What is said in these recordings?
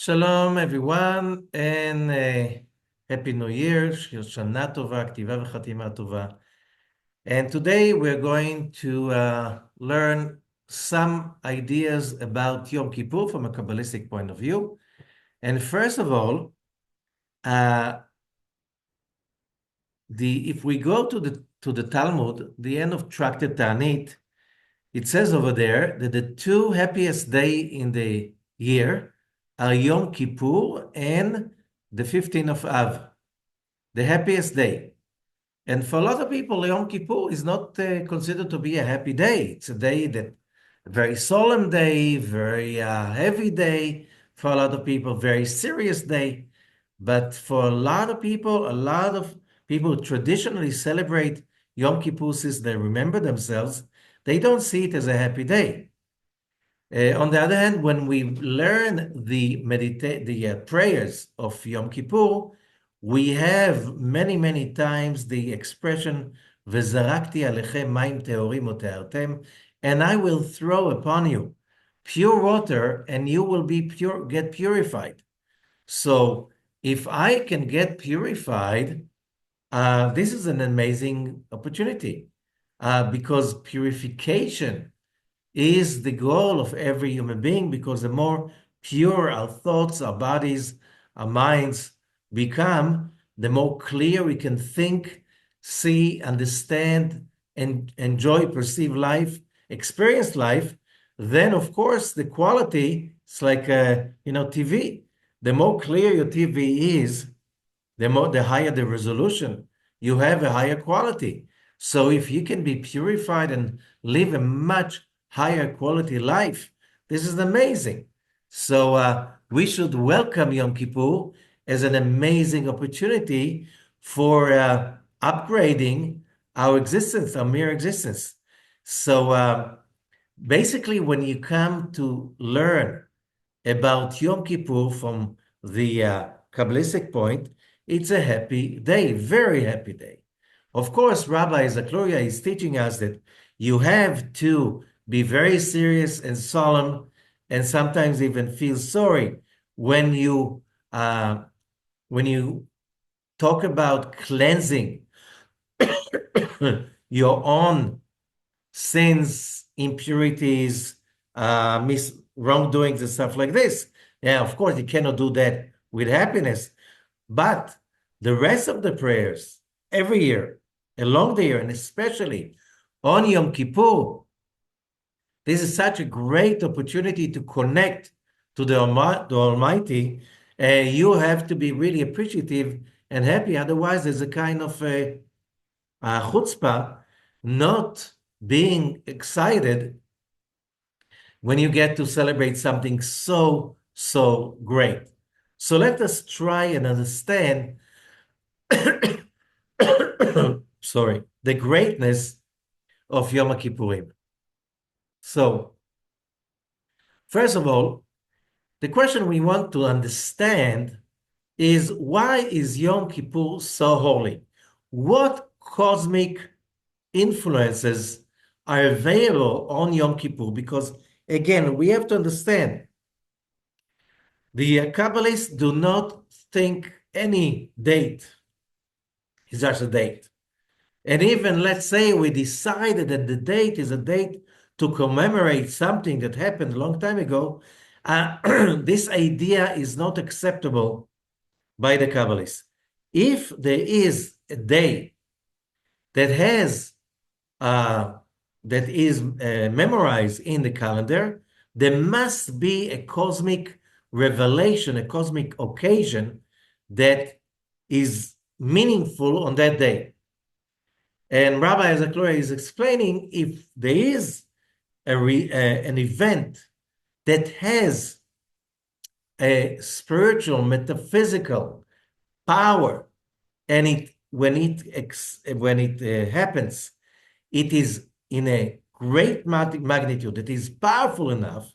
Shalom, everyone, and Happy New Year, Shana Tova, Ktiva v'Chatima Tova. And today we're going to learn some ideas about Yom Kippur from a Kabbalistic point of view. And first of all, if we go to the Talmud, the end of Tractate Ta'anit, it says over there that the two happiest days in the year are Yom Kippur and the 15th of Av, the happiest day. And for a lot of people, Yom Kippur is not considered to be a happy day. It's a day that, a very solemn day, very heavy day. For a lot of people, very serious day. But for a lot of people traditionally celebrate Yom Kippur since they remember themselves, they don't see it as a happy day. On the other hand, when we learn the prayers of Yom Kippur, we have many times the expression "V'zarakti alechem mayim teorim ute'artem," and I will throw upon you pure water, and you will get purified. So, if I can get purified, this is an amazing opportunity because purification is the goal of every human being, because the more pure our thoughts, our bodies, our minds become, the more clear we can think, see, understand, and enjoy, perceive life, experience life. Then, of course, the quality, it's like, TV. The more clear your TV is, the higher the resolution, you have a higher quality. So if you can be purified and live a much higher quality life, this is amazing. So we should welcome Yom Kippur as an amazing opportunity for upgrading our existence, our mere existence. So basically, when you come to learn about Yom Kippur from the Kabbalistic point, it's a happy day, very happy day. Of course, Rabbi Zakloria is teaching us that you have to be very serious and solemn, and sometimes even feel sorry when you talk about cleansing your own sins, impurities, wrongdoings, and stuff like this. Yeah, of course, you cannot do that with happiness, but the rest of the prayers every year, along the year, and especially on Yom Kippur, this is such a great opportunity to connect to the Almighty. You have to be really appreciative and happy. Otherwise, there's a kind of a chutzpah, not being excited when you get to celebrate something so great. So let us try and understand sorry, the greatness of Yom Kippurim. So, first of all, the question we want to understand is, why is Yom Kippur so holy? What cosmic influences are available on Yom Kippur? Because, again, we have to understand, the Kabbalists do not think any date is just a date. And even, let's say, we decided that the date is a date to commemorate something that happened a long time ago, this idea is not acceptable by the Kabbalists. If there is a day that is memorized in the calendar, there must be a cosmic revelation, a cosmic occasion that is meaningful on that day. And Rabbi Zakloria is explaining, if there is an event that has a spiritual, metaphysical power, and when it happens, it is in a great magnitude, that is powerful enough,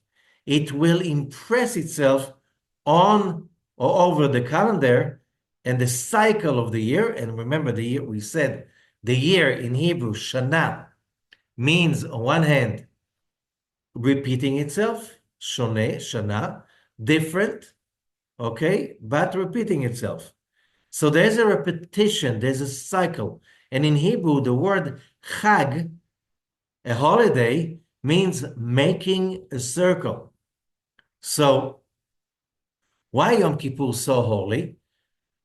it will impress itself on or over the calendar and the cycle of the year. And remember, the year, we said, the year in Hebrew, Shana, means on one hand repeating itself, shoneh, shana, different, okay, but repeating itself. So there's a repetition, there's a cycle. And in Hebrew, the word chag, a holiday, means making a circle. So why Yom Kippur so holy?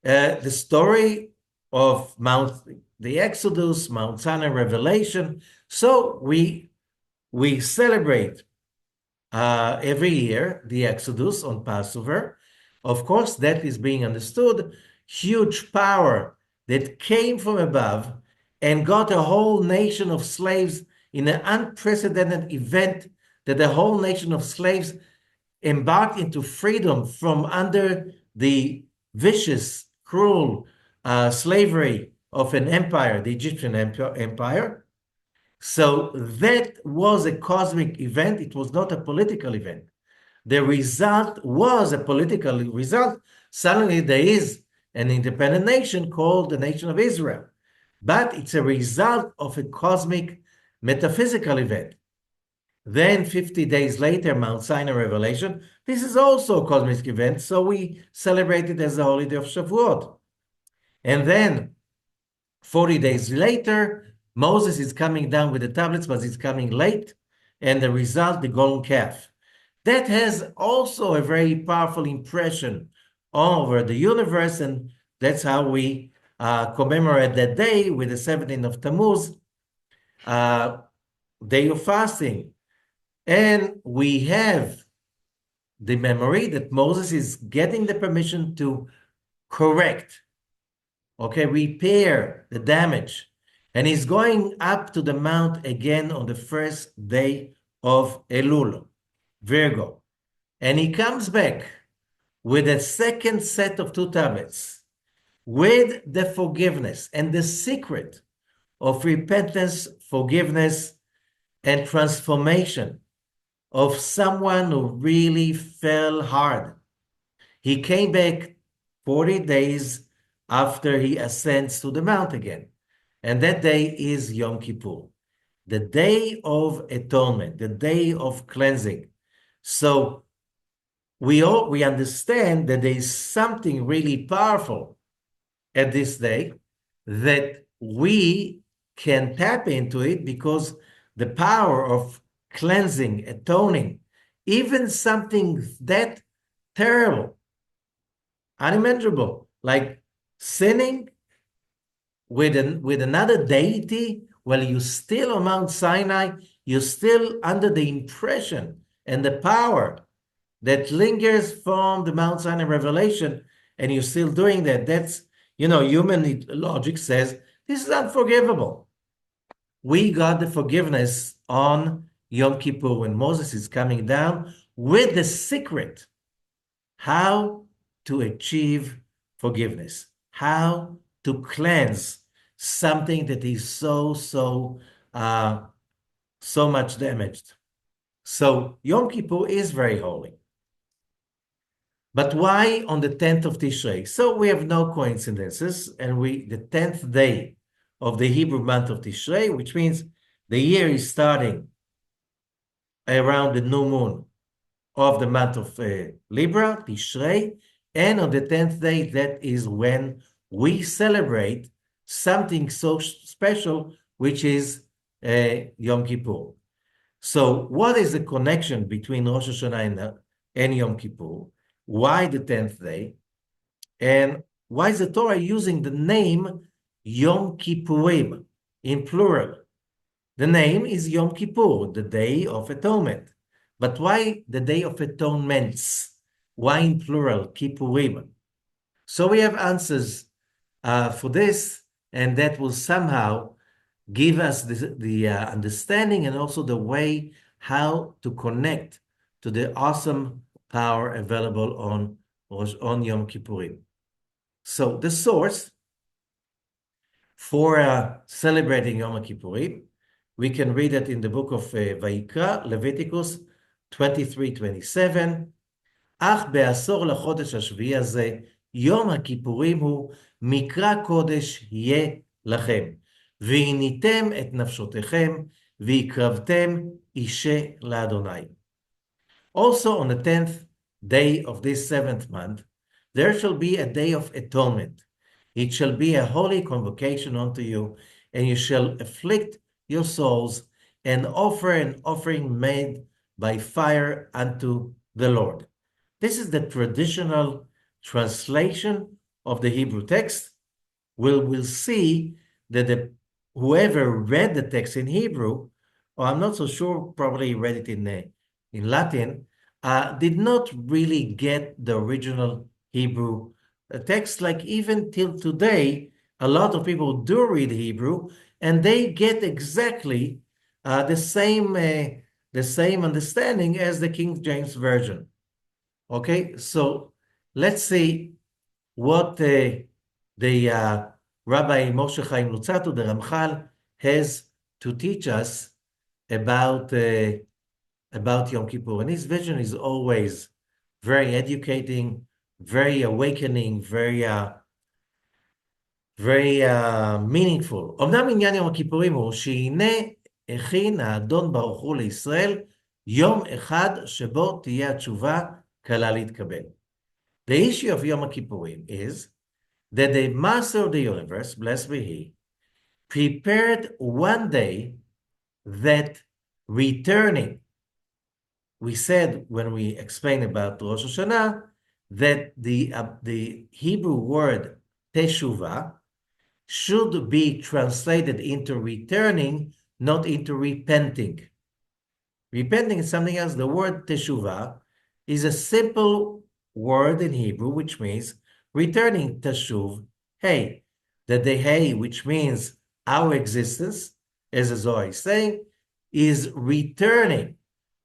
The story of the Exodus, Mount Sinai revelation. So we celebrate every year the Exodus on Passover. Of course, that is being understood. Huge power that came from above and got a whole nation of slaves in an unprecedented event that the whole nation of slaves embarked into freedom from under the vicious, cruel slavery of an empire, the Egyptian empire. So that was a cosmic event. It was not a political event. The result was a political result. Suddenly there is an independent nation called the Nation of Israel. But it's a result of a cosmic metaphysical event. Then 50 days later, Mount Sinai revelation. This is also a cosmic event, so we celebrate it as the holiday of Shavuot. And then 40 days later, Moses is coming down with the tablets, but he's coming late. And the result, the golden calf. That has also a very powerful impression over the universe. And that's how we commemorate that day with the 17th of Tammuz, day of fasting. And we have the memory that Moses is getting the permission to correct, okay, repair the damage. And he's going up to the mount again on the first day of Elul, Virgo. And he comes back with a second set of 2 tablets with the forgiveness and the secret of repentance, forgiveness, and transformation of someone who really fell hard. He came back 40 days after he ascends to the mount again. And that day is Yom Kippur, the day of atonement, the day of cleansing. So we understand that there is something really powerful at this day that we can tap into it, because the power of cleansing, atoning, even something that terrible, unimaginable, like sinning with another deity, while you still on Mount Sinai, you're still under the impression and the power that lingers from the Mount Sinai revelation, and you're still doing that. That's, human logic says this is unforgivable. We got the forgiveness on Yom Kippur when Moses is coming down with the secret how to achieve forgiveness, how to cleanse something that is so much damaged. So Yom Kippur is very holy. But why on the 10th of Tishrei? So we have no coincidences, and the 10th day of the Hebrew month of Tishrei, which means the year is starting around the new moon of the month of Libra, Tishrei, and on the 10th day, that is when we celebrate something so special, which is Yom Kippur. So what is the connection between Rosh Hashanah and Yom Kippur? Why the 10th day? And why is the Torah using the name Yom Kippurim in plural? The name is Yom Kippur, the Day of Atonement. But why the Day of Atonements? Why in plural, Kippurim? So we have answers for this, and that will somehow give us the understanding and also the way how to connect to the awesome power available on Yom Kippurim. So the source for celebrating Yom Kippurim, we can read it in the book of Vayikra, Leviticus 23:27. אך בעשור לחודש השביעי הזה, יום הכיפורים הוא מקרא קודש יהיה לכם. והניתם את נפשותיכם, והקרבתם אישה לאדוני. Also on the 10th day of this 7th month, there shall be a day of atonement. It shall be a holy convocation unto you, and you shall afflict your souls and offer an offering made by fire unto the Lord. This is the traditional translation of the Hebrew text. We'll see that whoever read the text in Hebrew, or I'm not so sure, probably read it in Latin, did not really get the original Hebrew text. Like even till today, a lot of people do read Hebrew, and they get exactly the same understanding as the King James Version. Okay, so let's see what the Rabbi Moshe Chaim Luzzatto, the Ramchal, has to teach us about Yom Kippur. And his vision is always very educating, very awakening, very meaningful. אמנם עניין יום הכיפורים הוא שהנה הכין האדון ברוך הוא לישראל יום אחד שבו תהיה התשובה קלה להתקבל. The issue of Yom Kippurim is that the master of the universe, blessed be he, prepared one day that returning. We said when we explained about Rosh Hashanah that the Hebrew word teshuvah should be translated into returning, not into repenting. Repenting is something else. The word teshuvah is a simple word in Hebrew, which means returning, teshuv, hey. That the hey, which means our existence, as the Zohar is saying, is returning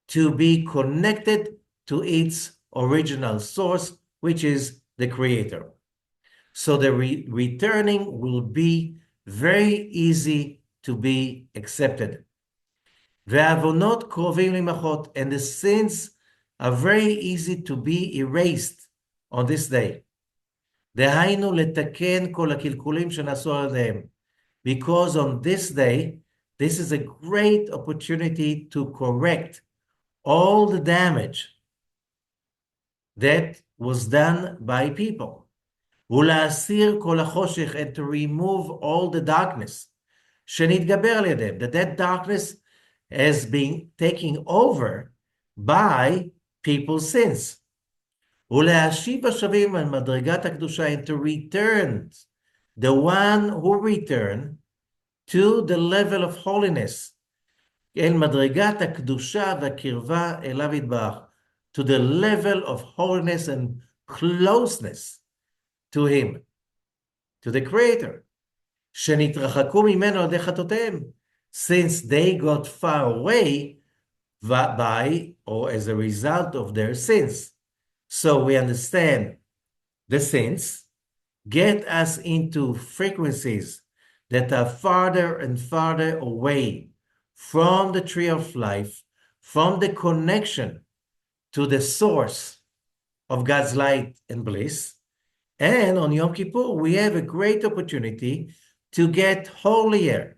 to be connected to its original source, which is the Creator. So the returning will be very easy to be accepted. והעוונות קרובים למחות, and the sins are very easy to be erased on this day. דהיינו לתקן כל הקלקולים שנעשו עליהם. Because on this day, this is a great opportunity to correct all the damage that was done by people. ולהסיר כל החושך, and to remove all the darkness שנתגבר על ידיהם, that darkness has been taken over by people's sins. ולהשיב השבים על מדרגת הקדושה, and to return the one who returned to the level of holiness, אל מדרגת הקדושה והקרבה אליו יתברך, to the level of holiness and closeness to him, to the Creator, שנתרחקו ממנו על ידי חטאותיהם, since they got far away by or as a result of their sins. So we understand the sins get us into frequencies that are farther and farther away from the tree of life, from the connection to the source of God's light and bliss. And on Yom Kippur, we have a great opportunity to get holier,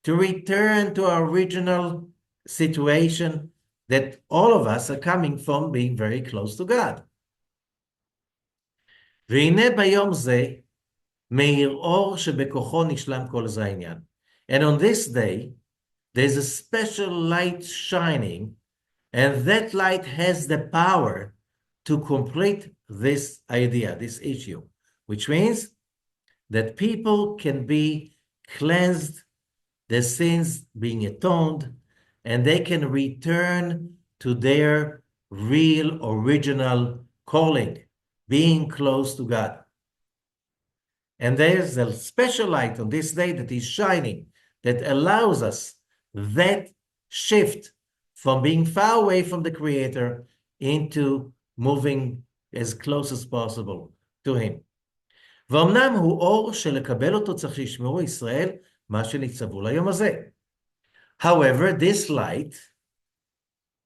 to return to our original situation that all of us are coming from, being very close to God. והנה ביום זה מאיר אור שבכוחו נשלם כל זה העניין. And on this day, there's a special light shining, and that light has the power to complete this idea, this issue, which means that people can be cleansed, their sins being atoned, and they can return to their real original calling, being close to God. And there's a special light on this day that is shining, that allows us that shift from being far away from the Creator into moving as close as possible to Him. ואומנם הוא אור שלקבל אותו צריך שישמעו ישראל מה שנצטוו ליום הזה. However, this light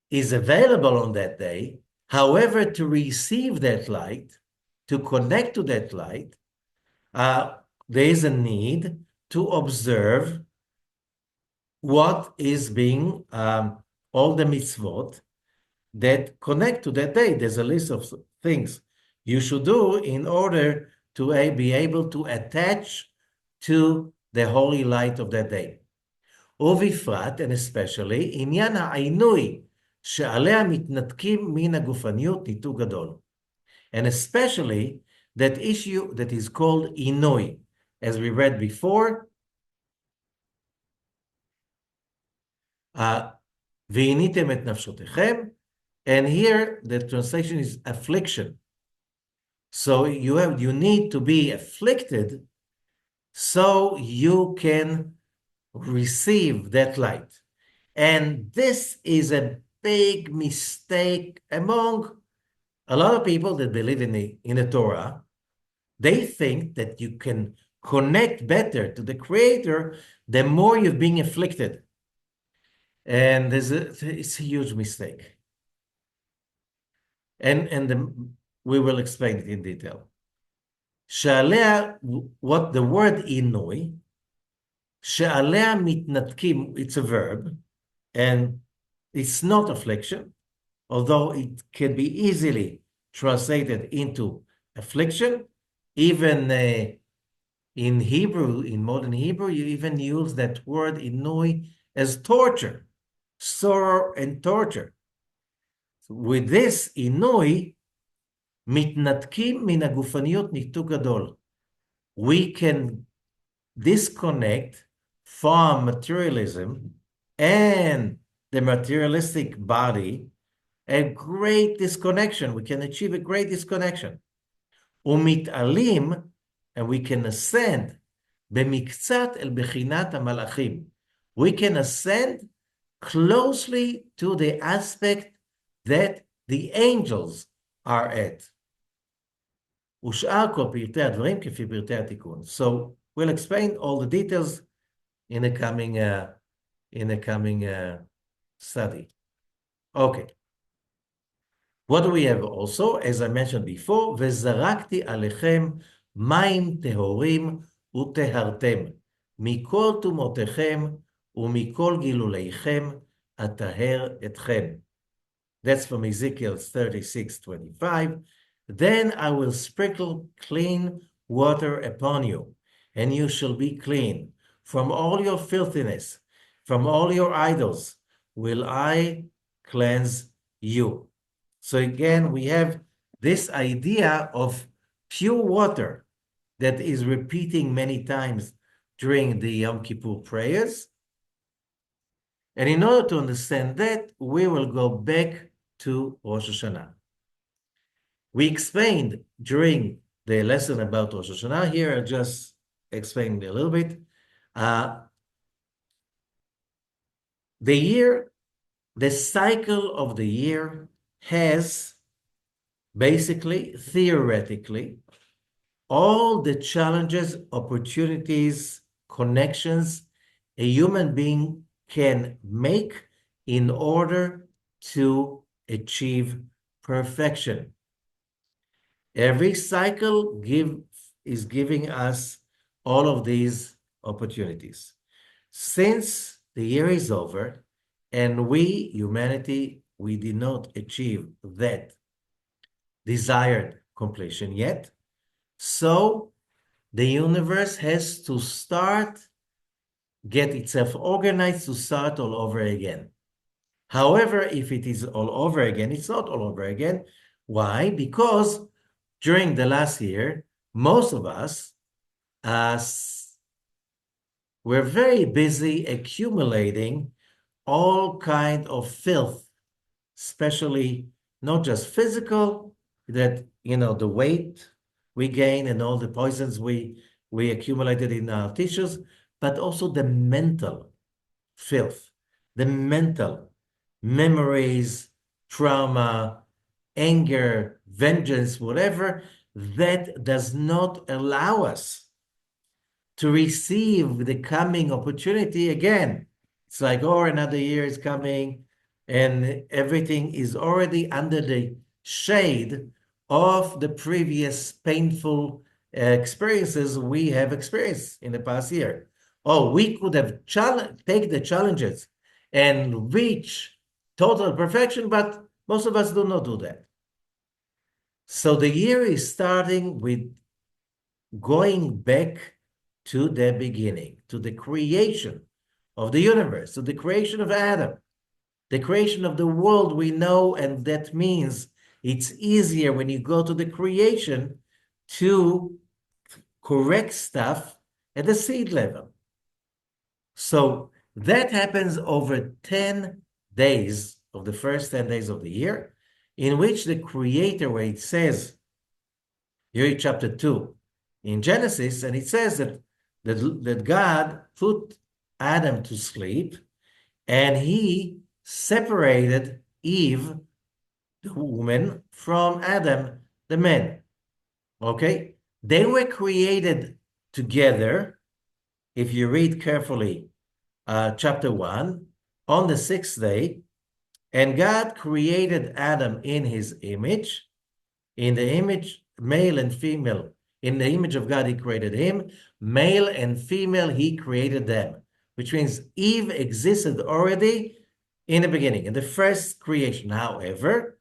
is available on that day. However, to receive that light, to connect to that light, there is a need to observe what is being, all the mitzvot that connect to that day. There's a list of things you should do in order to be able to attach to the holy light of that day. ובפרט, and especially, עניין העינוי שעליה מתנתקים מן הגופניות ניתוק גדול. And especially that issue that is called inoi. As we read before, ועיניתם את נפשותיכם, and here the translation is affliction. So you need to be afflicted so you can receive that light. And this is a big mistake among a lot of people that believe in the Torah. They think that you can connect better to the Creator the more you're being afflicted. And it's a huge mistake. And we will explain it in detail. שעליה, what the word inui, שעליה מתנתקים, it's a verb, and it's not affliction, although it can be easily translated into affliction. Even in Hebrew, in modern Hebrew, you even use that word inui as torture, sorrow and torture. With this inui, מתנתקים מן הגופניות ניתוק גדול. We can disconnect from materialism and the materialistic body, a great disconnection. We can achieve a great disconnection. ומתעלים, and we can ascend במקצת אל בחינת המלאכים. We can ascend closely to the aspect that the angels are at. ושאר כל פרטי הדברים כפי פרטי התיקון. So we'll explain all the details in the coming study. Okay. What do we have also? As I mentioned before, וזרקתי עליכם מים טהורים וטהרתם מכל טומאותיכם ומכל גילוליכם אטהר אתכם. That's from Ezekiel 36:25. Then I will sprinkle clean water upon you, and you shall be clean. From all your filthiness, from all your idols, will I cleanse you. So again, we have this idea of pure water that is repeating many times during the Yom Kippur prayers. And in order to understand that, we will go back to Rosh Hashanah. We explained during the lesson about Rosh Hashanah, here I just explained a little bit. The cycle of the year has basically, theoretically, all the challenges, opportunities, connections a human being can make in order to achieve perfection. Every cycle is giving us all of these opportunities. Since the year is over and we, humanity, we did not achieve that desired completion yet, so the universe has to get itself organized to start all over again. However, if it is all over again, it's not all over again. Why? Because during the last year, most of us were very busy accumulating all kind of filth, especially not just physical, that, the weight we gain and all the poisons we accumulated in our tissues, but also the mental filth, the mental memories, trauma, anger, vengeance, whatever, that does not allow us to receive the coming opportunity again. It's like, another year is coming, and everything is already under the shade of the previous painful experiences we have experienced in the past year. We could have take the challenges and reach total perfection, but most of us do not do that. So the year is starting with going back to the beginning, to the creation of the universe, to the creation of Adam, the creation of the world we know, and that means it's easier when you go to the creation to correct stuff at the seed level. So that happens over 10 days of the first 10 days of the year, in which the Creator, where it says, here in chapter 2 in Genesis, and it says that God put Adam to sleep and he separated Eve, the woman, from Adam, the man. Okay? They were created together. If you read carefully, chapter 1, on the sixth day, and God created Adam in his image, in the image, male and female. In the image of God, he created him. Male and female, he created them, which means Eve existed already in the beginning, in the first creation. However,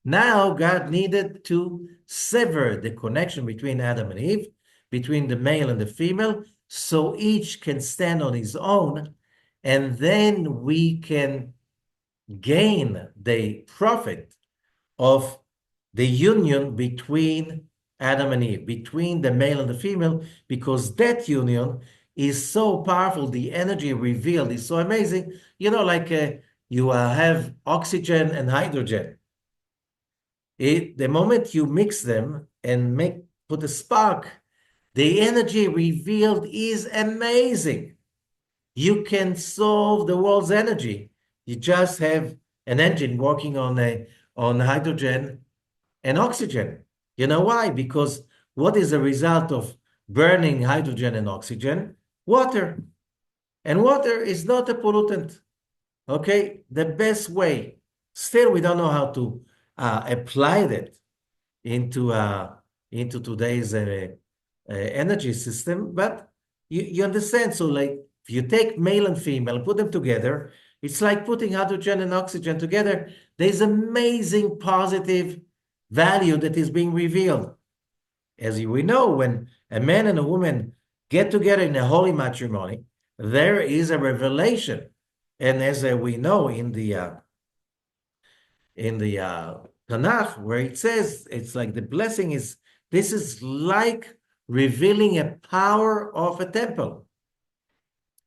now God needed to sever the connection between Adam and Eve, between the male and the female, so each can stand on his own, and then we can gain the profit of the union between Adam and Eve, between the male and the female, because that union is so powerful. The energy revealed is so amazing. You know, like you have oxygen and hydrogen. The moment you mix them and put a spark, the energy revealed is amazing. You can solve the world's energy. You just have an engine working on hydrogen and oxygen. You know why? Because what is the result of burning hydrogen and oxygen? Water. And water is not a pollutant. Okay? The best way. Still, we don't know how to apply that into today's energy system, but you understand. So, like, if you take male and female, put them together, it's like putting hydrogen and oxygen together. There's amazing positive value that is being revealed. As we know, when a man and a woman get together in a holy matrimony, there is a revelation. And as we know in the Tanakh, where it says it's like the blessing is, this is like revealing a power of a temple.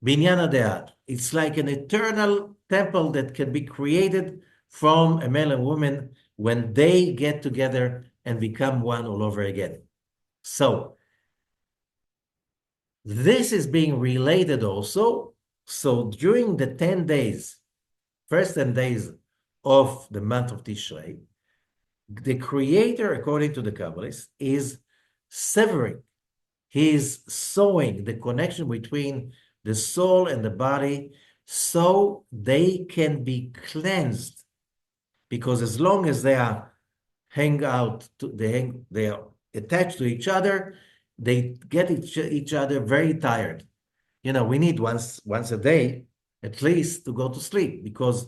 Binyan Deat. It's like an eternal temple that can be created from a male and woman when they get together and become one all over again. So this is being related also. So during the 10 days, first 10 days of the month of Tishrei, the Creator, according to the Kabbalists, is severing, he's sewing the connection between the soul and the body so they can be cleansed. Because as long as they are they are attached to each other, they get each other very tired. You know, we need once a day at least to go to sleep, because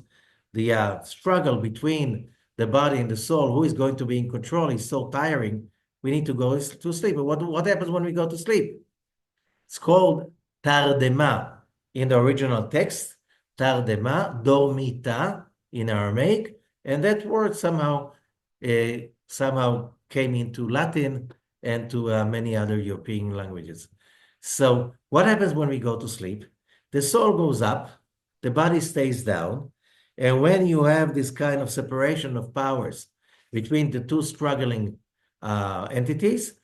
the struggle between the body and the soul, who is going to be in control, is so tiring. We need to go to sleep. But what happens when we go to sleep? It's called tardema in the original text, tardema, dormita in Aramaic, and that word somehow came into Latin and to many other European languages. So what happens when we go to sleep? The soul goes up, the body stays down, and when you have this kind of separation of powers between the two struggling entities,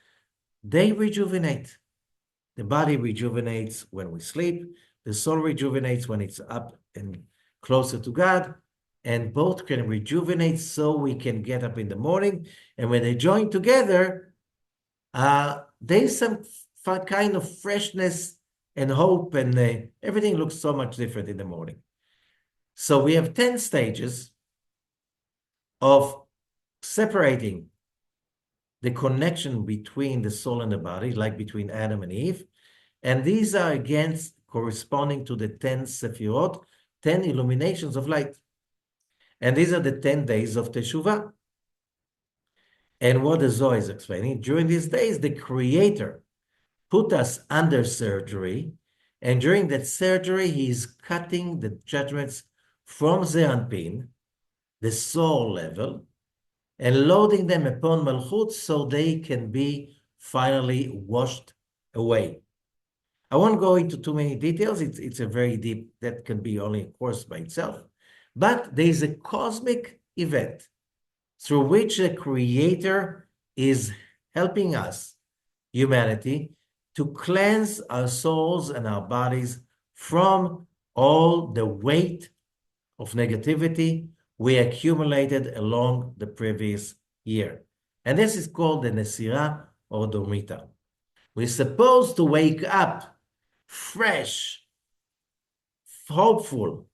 they rejuvenate. The body rejuvenates when we sleep. The soul rejuvenates when it's up and closer to God. And both can rejuvenate so we can get up in the morning. And when they join together, there's some kind of freshness and hope, and everything looks so much different in the morning. So we have 10 stages of separating the connection between the soul and the body, like between Adam and Eve. And these are again corresponding to the 10 Sefirot, 10 illuminations of light. And these are the 10 days of Teshuvah. And what the Zohar is explaining, during these days, the Creator put us under surgery, and during that surgery, he is cutting the judgments from Zeranpin, the soul level, and loading them upon Malchut so they can be finally washed away. I won't go into too many details. It's a very deep, that can be only a course by itself. But there is a cosmic event through which the Creator is helping us, humanity, to cleanse our souls and our bodies from all the weight of negativity we accumulated along the previous year. And this is called the Nesira or Dormita. We're supposed to wake up fresh, hopeful,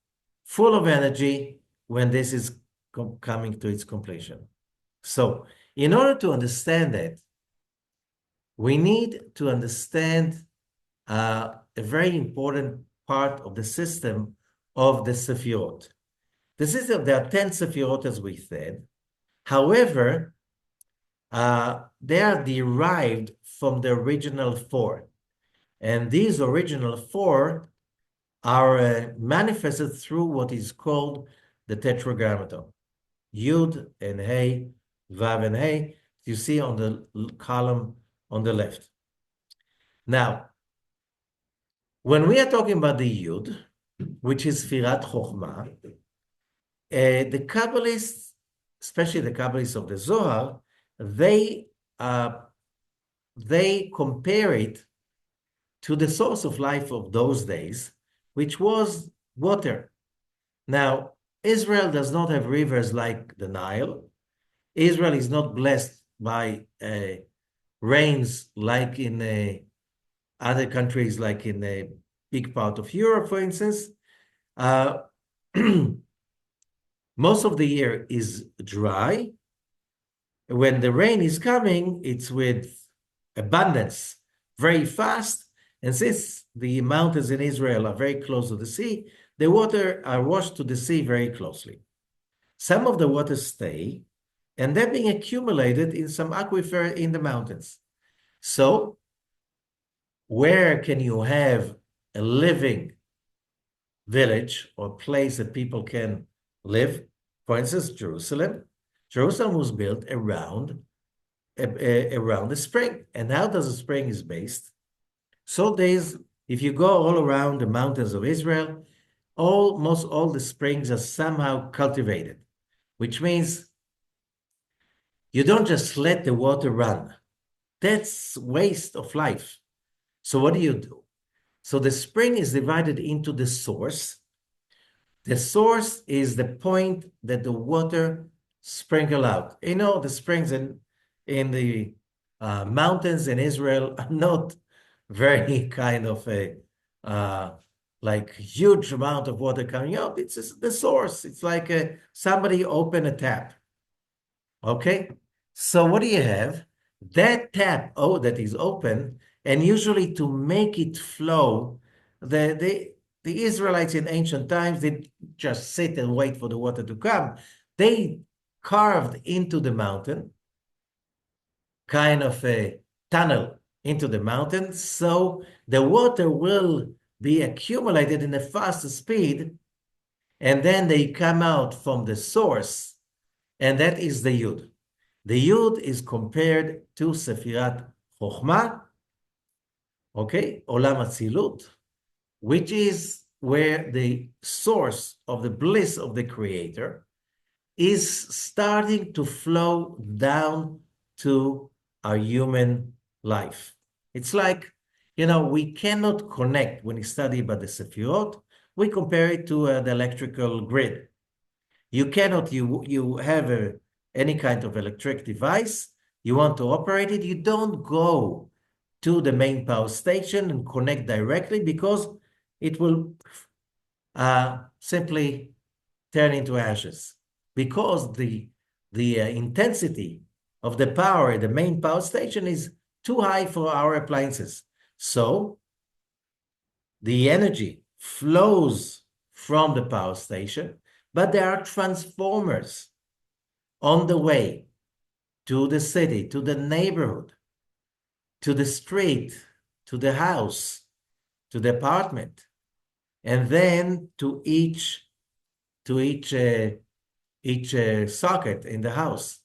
full of energy when this is coming to its completion. So, in order to understand that, we need to understand a very important part of the system of the Sefirot. The system, there are 10 Sefirot, as we said. However, they are derived from the original 4. And these original 4 are manifested through what is called the Tetragrammaton. Yud and Hey, Vav and Hey, you see on the column on the left. Now, when we are talking about the Yud, which is Firat Chokhmah, the Kabbalists, especially the Kabbalists of the Zohar, they compare it to the source of life of those days, which was water. Now, Israel does not have rivers like the Nile. Israel is not blessed by rains like in other countries, like in a big part of Europe, for instance. Most of the year is dry. When the rain is coming, it's with abundance, very fast. And since the mountains in Israel are very close to the sea, the water are washed to the sea very closely. Some of the water stay, and they're being accumulated in some aquifer in the mountains. So, where can you have a living village or place that people can live? For instance, Jerusalem. Jerusalem was built around the spring. And how does the spring is based? So if you go all around the mountains of Israel, almost all the springs are somehow cultivated, which means you don't just let the water run. That's waste of life. So what do? So the spring is divided into the source. The source is the point that the water sprinkle out. You know, the springs in the mountains in Israel are not very kind of a like huge amount of water coming up. It's just the source. It's like somebody open a tap. Okay, so what do you have? That tap, that is open, and usually to make it flow, the Israelites in ancient times did just sit and wait for the water to come. They carved into the mountain, kind of a tunnel into the mountain, so the water will be accumulated in a faster speed, and then they come out from the source, and that is the Yud. The Yud is compared to Sefirat Chokhmah, okay, Olam Atzilut, which is where the source of the bliss of the Creator is starting to flow down to our human life. It's like, we cannot connect when we study about the Sefirot. We compare it to the electrical grid. You cannot, you have any kind of electric device, you want to operate it, you don't go to the main power station and connect directly because it will simply turn into ashes. Because the intensity of the power at the main power station is too high for our appliances. So the energy flows from the power station, but there are transformers on the way to the city, to the neighborhood, to the street, to the house, to the apartment, and then to each socket in the house.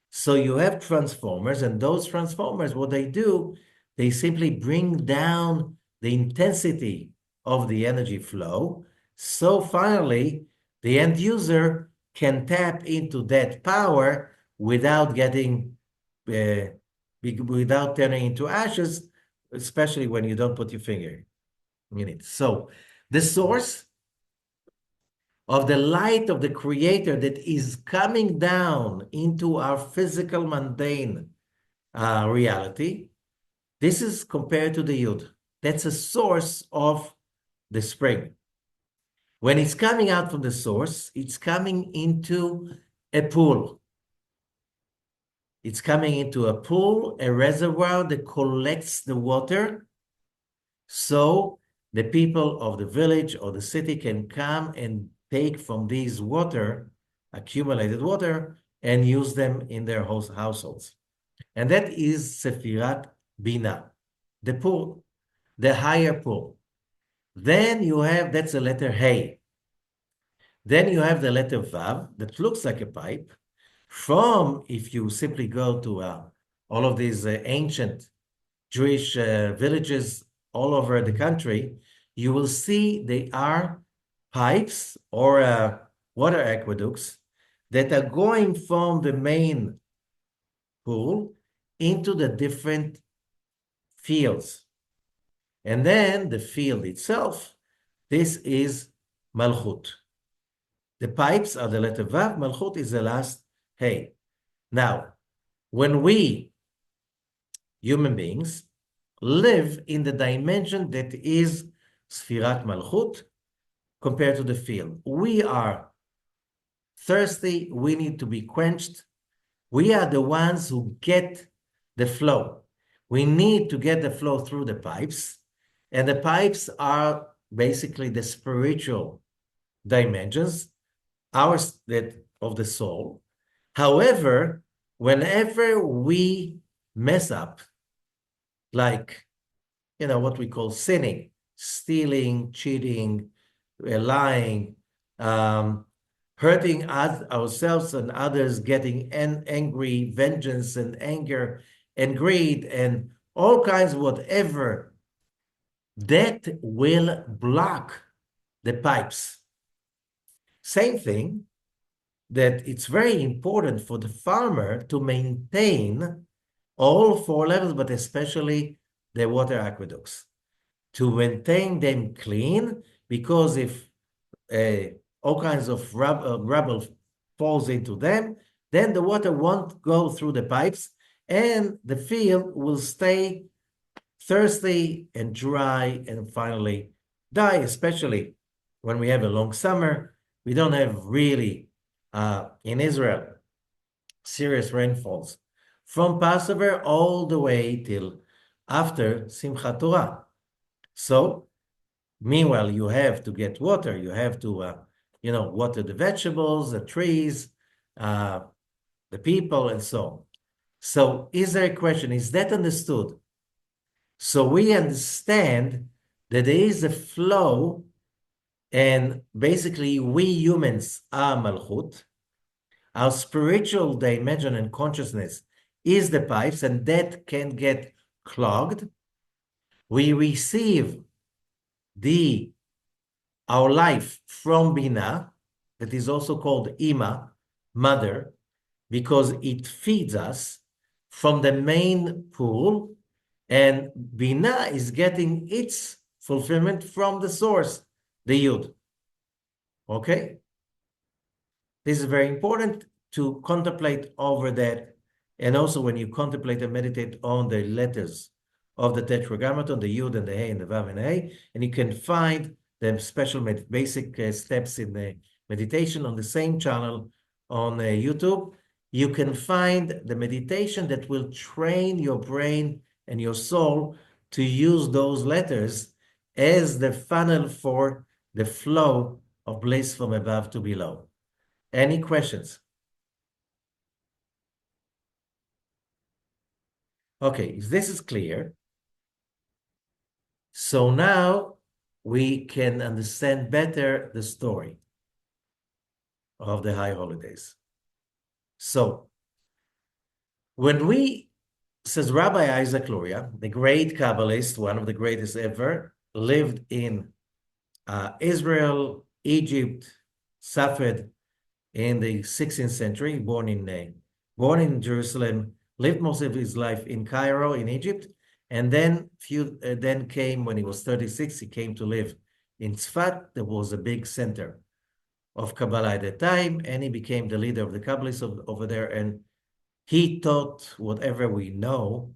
So you have transformers, and those transformers, what they do, they simply bring down the intensity of the energy flow. So finally, the end user can tap into that power without getting, without turning into ashes, especially when you don't put your finger in it. So the source of the light of the creator that is coming down into our physical mundane reality, this is compared to the Yud. That's a source of the spring. When it's coming out from the source, it's coming into a pool. It's coming into a pool, a reservoir that collects the water. So the people of the village or the city can come and take from these water, accumulated water, and use them in their households. And that is Sefirat Bina, the pool, the higher pool. Then you have, that's the letter Hey. Then you have the letter Vav that looks like a pipe. From, if you simply go to all of these ancient Jewish villages all over the country, you will see they are pipes or water aqueducts that are going from the main pool into the different fields. And then the field itself, this is Malchut. The pipes are the letter Vav, Malchut is the last Hey. Now, when we, human beings, live in the dimension that is Sfirat Malchut compared to the field, we are thirsty, we need to be quenched. We are the ones who get the flow. We need to get the flow through the pipes, and the pipes are basically the spiritual dimensions, ours that of the soul. However, whenever we mess up, like what we call sinning, stealing, cheating, lying, hurting us, ourselves and others, getting angry, vengeance and anger and greed and all kinds of whatever, that will block the pipes. Same thing, that it's very important for the farmer to maintain all four levels, but especially the water aqueducts, to maintain them clean, because if all kinds of rubble falls into them, then the water won't go through the pipes and the field will stay thirsty and dry and finally die, especially when we have a long summer. We don't have really, in Israel, serious rainfalls from Passover all the way till after Simchat Torah. So, meanwhile, you have to get water. You have to, water the vegetables, the trees, the people, and so on. So, is there a question? Is that understood? So we understand that there is a flow, and basically we humans are Malchut. Our spiritual dimension and consciousness is the pipes, and that can get clogged. We receive our life from Bina, that is also called Ima, mother, because it feeds us from the main pool, and Bina is getting its fulfillment from the source, the Yud. Okay? This is very important to contemplate over that. And also when you contemplate and meditate on the letters of the Tetragrammaton, the Yud and the Hey and the Vav and the Hey, and you can find the special basic steps in the meditation on the same channel on YouTube. You can find the meditation that will train your brain and your soul to use those letters as the funnel for the flow of bliss from above to below. Any questions? Okay, if this is clear, so now we can understand better the story of the high holidays. So when says Rabbi Isaac Luria, the great Kabbalist, one of the greatest ever, lived in Israel, Egypt, suffered in the 16th century, born in Jerusalem, lived most of his life in Cairo, in Egypt, and then came when he was 36. He came to live in Tzfat. There was a big center of Kabbalah at the time, and he became the leader of the Kabbalists over there. And he taught whatever we know.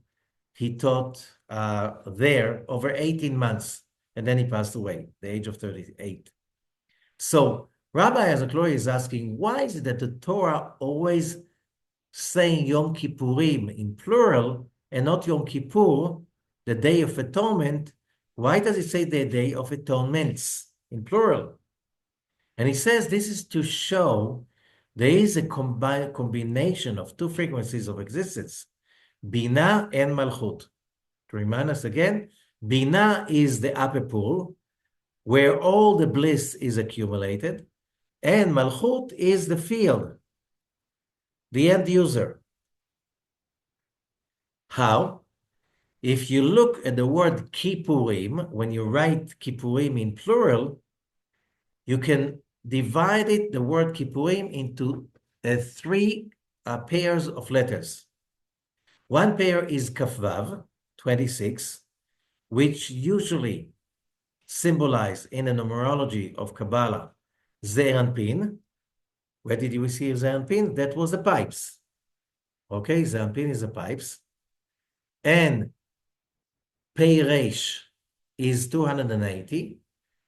He taught there over 18 months, and then he passed away at the age of 38. So Rabbi Azakloi is asking, why is it that the Torah always saying Yom Kippurim in plural and not Yom Kippur, the Day of Atonement? Why does it say the Day of Atonements in plural? And he says this is to show there is a combination of two frequencies of existence, Bina and Malchut. To remind us again, Bina is the upper pool, where all the bliss is accumulated, and Malchut is the field, the end user. How? If you look at the word Kippurim, when you write Kippurim in plural, you can divide the word Kippurim into three pairs of letters. One pair is Kafvav, 26, which usually symbolize in the numerology of Kabbalah, Zeir Anpin. Where did we see Zeir Anpin? That was the pipes. Okay, Zeir Anpin is the pipes. And Pei Reish is 280.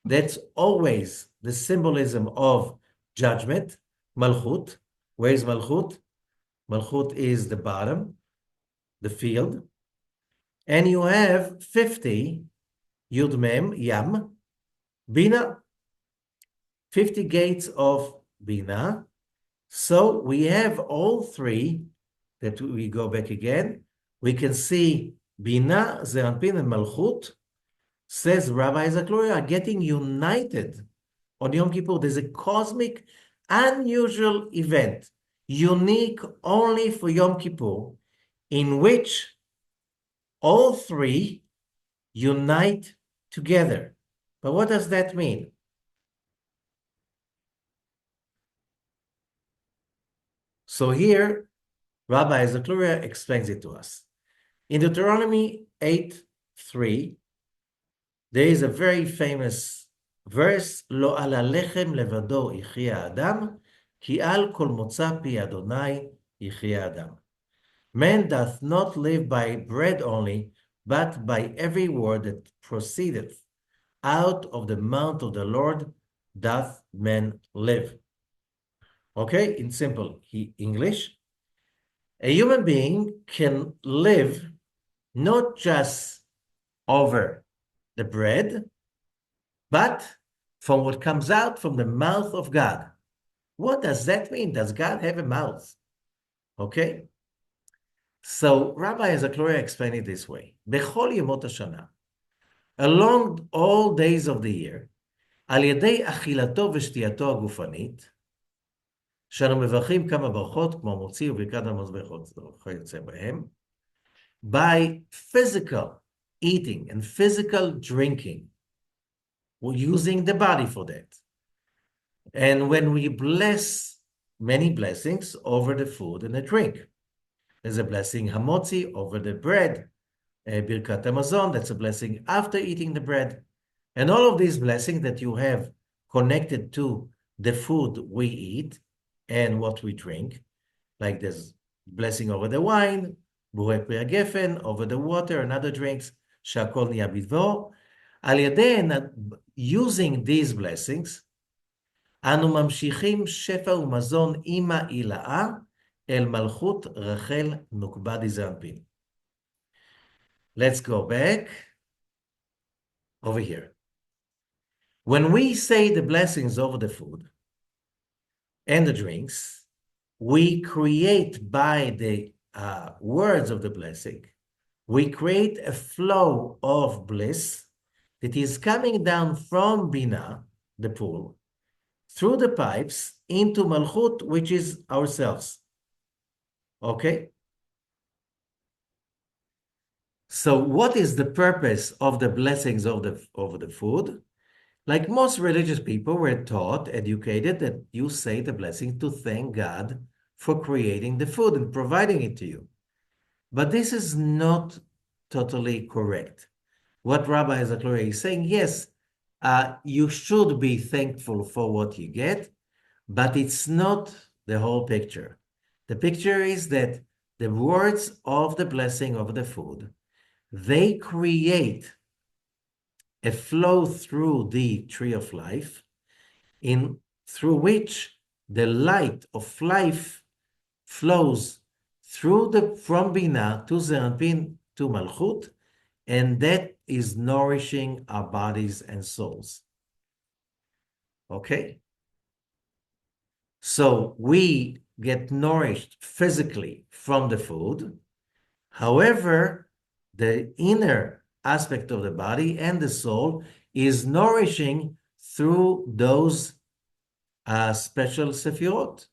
That's always the symbolism of judgment, Malchut. Where is Malchut? Malchut is the bottom, the field. And you have 50, Yud Mem, Yam, Bina, 50 gates of Bina. So we have all three that we go back again. We can see Bina, Zeir Anpin, and Malchut, says Rabbi Zakloria, are getting united on Yom Kippur. There's a cosmic, unusual event, unique only for Yom Kippur, in which all three unite together. But what does that mean? So here, Rabbi Zakloria explains it to us. In Deuteronomy 8:3, there is a very famous verse, Lo ala lechem levado yichyah adam, ki al kol motza pi Adonai yichyah adam. Man doth not live by bread only, but by every word that proceedeth out of the mouth of the Lord doth man live. Okay, in simple English, a human being can live not just over the bread, but from what comes out from the mouth of God. What does that mean? Does God have a mouth? Okay. So Rabbi Zakloria explained it this way. Bechol yemot hashana, along all days of the year, על ידי אכילתו ושתייתו הגופנית, שאנו מברכים כמה ברכות, כמו מוציא וברכת המזבחות, וכיוצא בהם, by physical eating and physical drinking, we're using the body for that. And when we bless many blessings over the food and the drink, there's a blessing hamotzi over the bread, birkat hamazon, that's a blessing after eating the bread. And all of these blessings that you have connected to the food we eat and what we drink, like there's blessing over the wine, bure pri hagefen, over the water and other drinks, shakol niya bidvo. Al yadei, using these blessings, אנו ממשיכים שפע ומזון עם העילאה אל מלכות רחל נוקבה דזרנפין. Let's go back over here. When we say the blessings over the food and the drinks, we create by the words of the blessing we create a flow of bliss that is coming down from Bina, the pool, through the pipes into Malchut, which is ourselves. Okay? So what is the purpose of the blessings of the food? Like most religious people, we're taught, educated, that you say the blessing to thank God for creating the food and providing it to you. But this is not totally correct. What Rabbi Zachariah is saying, yes, you should be thankful for what you get, but it's not the whole picture. The picture is that the words of the blessing of the food, they create a flow through the tree of life through which the light of life flows from Bina to Zeranpin to Malchut, and that is nourishing our bodies and souls. Okay? So we get nourished physically from the food. However, the inner aspect of the body and the soul is nourishing through those special sefirot.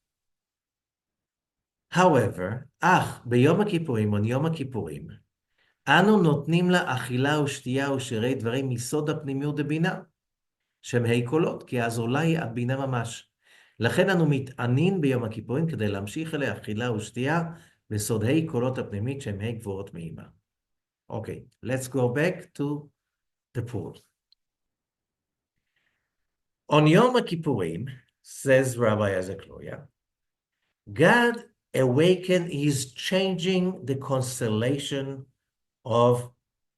However, ביום הכיפורים, on יום הכיפורים, אנו נותנים לה אכילה ושתייה ושירי דברים מסוד הפנימיות דבינה, שהם ה' קולות, כי אז עולה היא הבינה ממש. לכן אנו מתענין ביום הכיפורים כדי להמשיך אליה אכילה ושתייה בסוד ה' קולות הפנימית שהם ה' גבוהות מאימה. Okay, let's go back to the pool. On Yom Kippurim, says Rabbi Azakloya, God awakened, he's changing the constellation of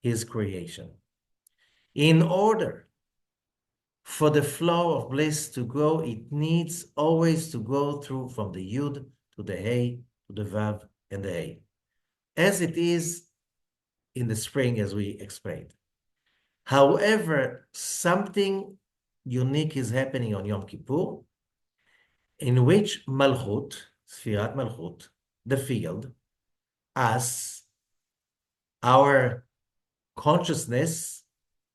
his creation. In order for the flow of bliss to go, it needs always to go through from the Yud to the Hey, to the Vav, and the Hey, as it is in the spring, as we explained. However, something unique is happening on Yom Kippur, in which Malchut, Sfirat Malchut, the field, us, our consciousness,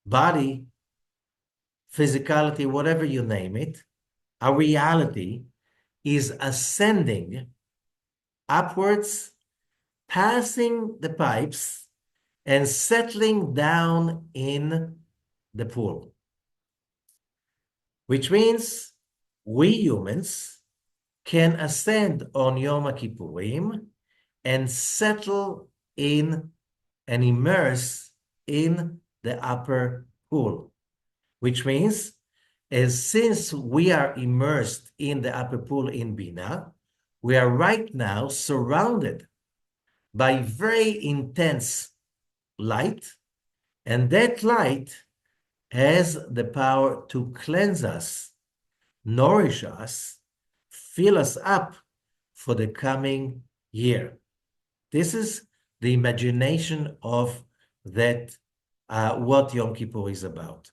body, physicality, whatever you name it, our reality is ascending upwards, passing the pipes, and settling down in the pool. Which means we humans can ascend on Yom Kippurim and settle in and immerse in the upper pool. Which means, since we are immersed in the upper pool in Bina, we are right now surrounded by very intense light, and that light has the power to cleanse us, nourish us, fill us up for the coming year. This is the imagination of that, what Yom Kippur is about.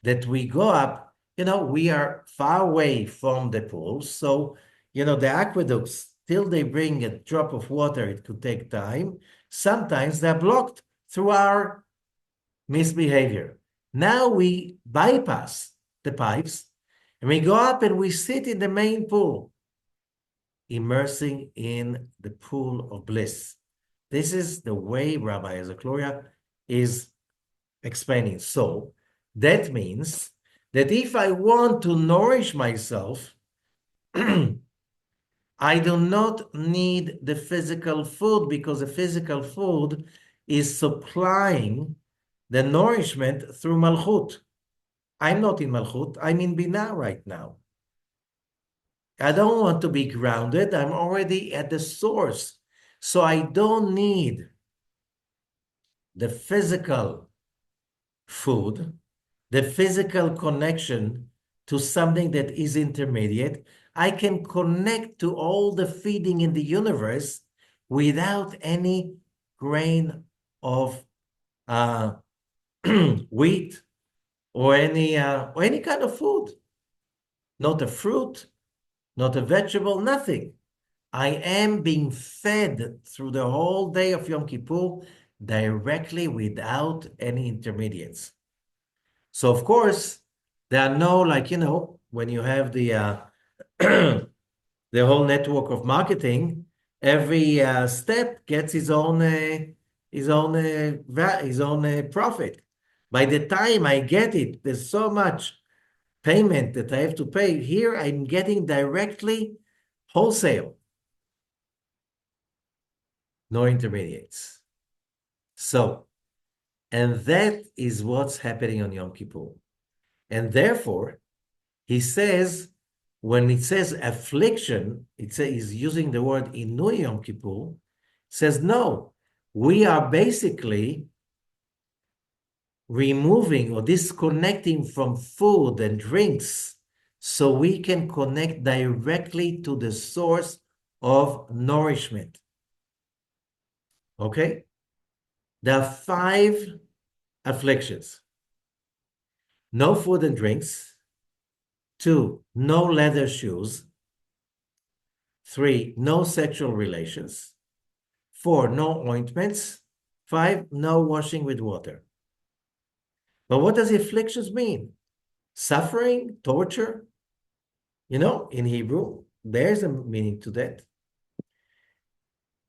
That we go up, we are far away from the pool, so, the aqueducts, till they bring a drop of water, it could take time. Sometimes they're blocked through our misbehavior. Now we bypass the pipes and we go up and we sit in the main pool, immersing in the pool of bliss. This is the way Rabbi Zachariah is explaining. So that means that if I want to nourish myself, I do not need the physical food, because the physical food is supplying the nourishment through Malchut. I'm not in Malchut, I'm in Binah right now. I don't want to be grounded, I'm already at the source. So I don't need the physical food, the physical connection to something that is intermediate. I can connect to all the feeding in the universe without any grain of wheat or any kind of food. Not a fruit, not a vegetable, nothing. I am being fed through the whole day of Yom Kippur directly without any intermediates. So, of course, there are no, like, when you have the whole network of marketing, every step gets his own profit. By the time I get it, there's so much payment that I have to pay. Here, I'm getting directly wholesale, no intermediates. So, and that is what's happening on Yom Kippur. And therefore, he says, when it says affliction, he's using the word Inu Yom Kippur, says, no, we are basically removing or disconnecting from food and drinks so we can connect directly to the source of nourishment. Okay? There are 5 afflictions. No food and drinks. 2, no leather shoes. 3, no sexual relations. 4, no ointments. 5, no washing with water. But what does afflictions mean? Suffering, torture? In Hebrew, there's a meaning to that.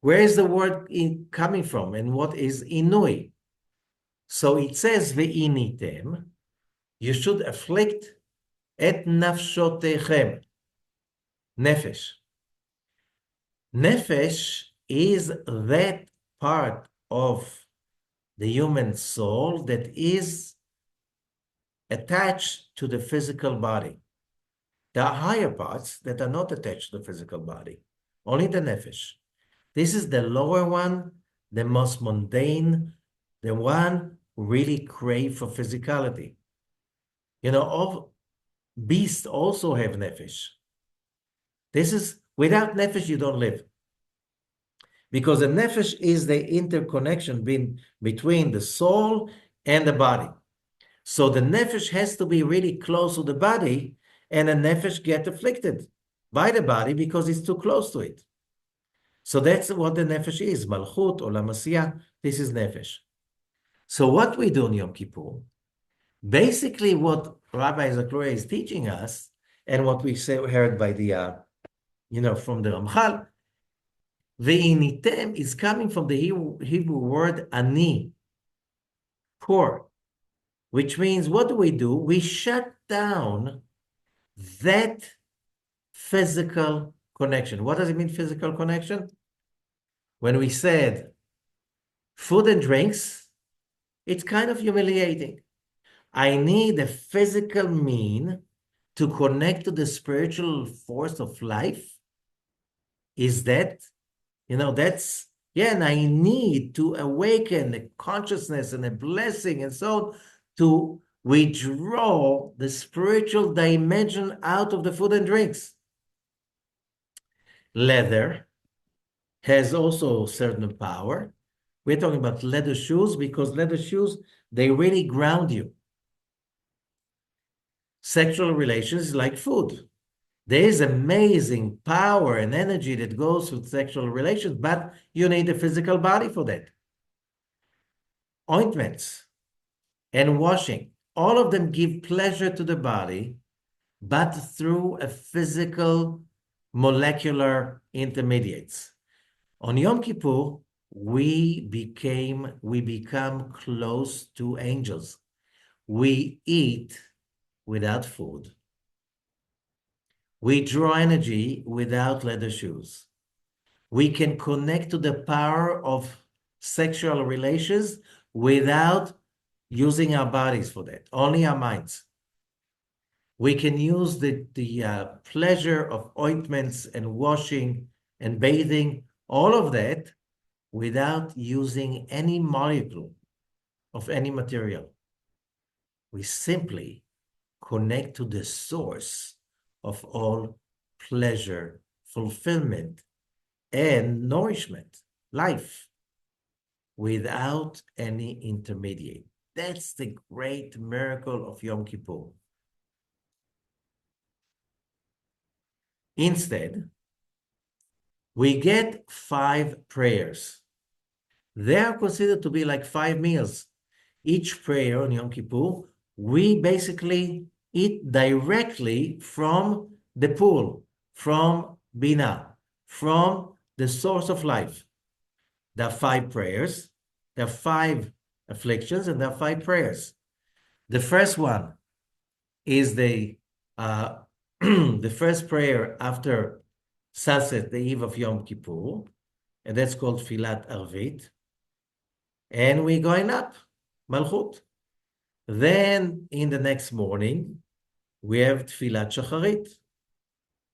Where is the word coming from, and what is inui? So it says ve'initem, you should afflict et nafshotechem, nefesh. Nefesh is that part of the human soul that is attached to the physical body. There are higher parts that are not attached to the physical body, only the nefesh. This is the lower one, the most mundane, the one who really crave for physicality. All beasts also have nefesh. Without nefesh, you don't live. Because the nefesh is the interconnection between the soul and the body. So the nefesh has to be really close to the body, and the nefesh get afflicted by the body because it's too close to it. So that's what the nefesh is. Malchut, Olam Asiyah, this is nefesh. So what we do in Yom Kippur, basically what Rabbi Zachariah is teaching us, and what we heard by from the Ramchal, Ve'initem is coming from the Hebrew word ani, poor, which means what do? We shut down that physical connection. What does it mean, physical connection? When we said food and drinks, it's kind of humiliating. I need a physical mean to connect to the spiritual force of life. Is that, and I need to awaken a consciousness and a blessing and so to withdraw the spiritual dimension out of the food and drinks. Leather has also certain power. We're talking about leather shoes because leather shoes, they really ground you. Sexual relations is like food. There is amazing power and energy that goes with sexual relations, but you need a physical body for that. Ointments and washing, all of them give pleasure to the body, but through a physical molecular intermediates. On Yom Kippur, we become close to angels. We eat without food. We draw energy without leather shoes. We can connect to the power of sexual relations without using our bodies for that, only our minds. We can use the pleasure of ointments and washing and bathing, all of that, without using any molecule of any material. We simply connect to the source of all pleasure, fulfillment, and nourishment, life, without any intermediate. That's the great miracle of Yom Kippur. Instead, we get 5 prayers They are considered to be like 5 meals. Each prayer on Yom Kippur, we basically eat directly from the pool, from Bina, from the source of life. There are 5 prayers, there are 5 afflictions, and there are 5 prayers. The first one is uh, the first prayer after sunset, the eve of Yom Kippur, and that's called Filat Arvit. And we're going up, Malchut. Then in the next morning, we have Tfilat Shacharit,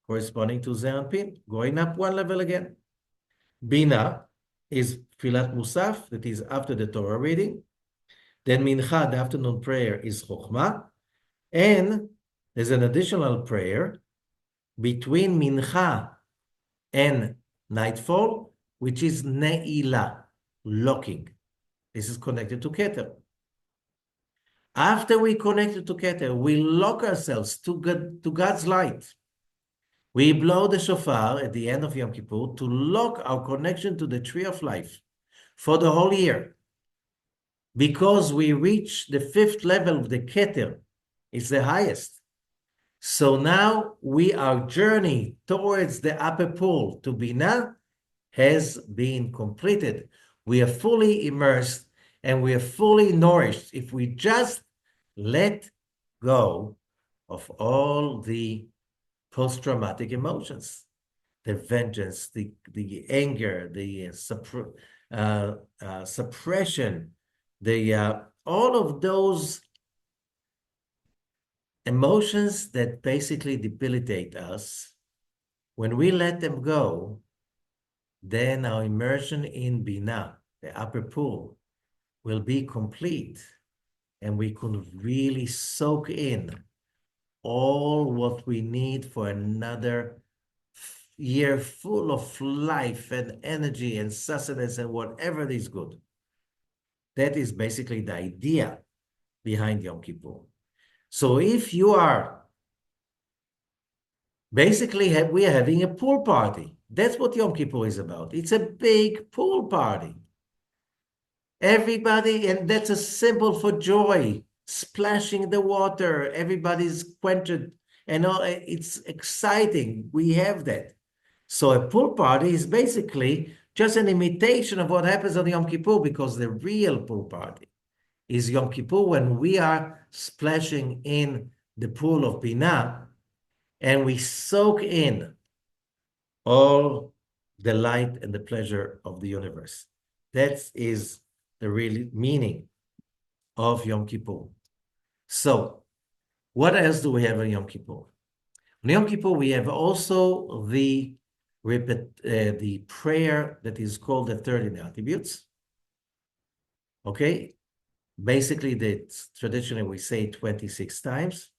corresponding to Zeranpin, going up one level again. Bina is Tfilat Musaf, that is after the Torah reading. Then Mincha, the afternoon prayer, is Chokhmah. And there's an additional prayer between Mincha and nightfall, which is Ne'ilah, locking. This is connected to Keter. After we connect to Keter, we lock ourselves to God's light. We blow the shofar at the end of Yom Kippur to lock our connection to the tree of life for the whole year. Because we reach the 5th level of the Keter, it's the highest. So now our journey towards the upper pool to Binah has been completed. We are fully immersed and we are fully nourished if we just let go of all the post-traumatic emotions, the vengeance, the anger, the suppression, all of those emotions that basically debilitate us. When we let them go, then our immersion in Binah, the upper pool, will be complete, and we can really soak in all what we need for another year full of life and energy and sustenance and whatever is good. That is basically the idea behind Yom Kippur. So if you are basically, we are having a pool party. That's what Yom Kippur is about. It's a big pool party. Everybody, and that's a symbol for joy, splashing in the water. Everybody's quenched, and it's exciting. We have that. So a pool party is basically just an imitation of what happens on Yom Kippur, because the real pool party is Yom Kippur, when we are splashing in the pool of Binah and we soak in all the light and the pleasure of the universe. That is the real meaning of Yom Kippur. So, what else do we have on Yom Kippur? On Yom Kippur, we have also the prayer that is called the 13 attributes. Okay? Basically, traditionally we say 26 times.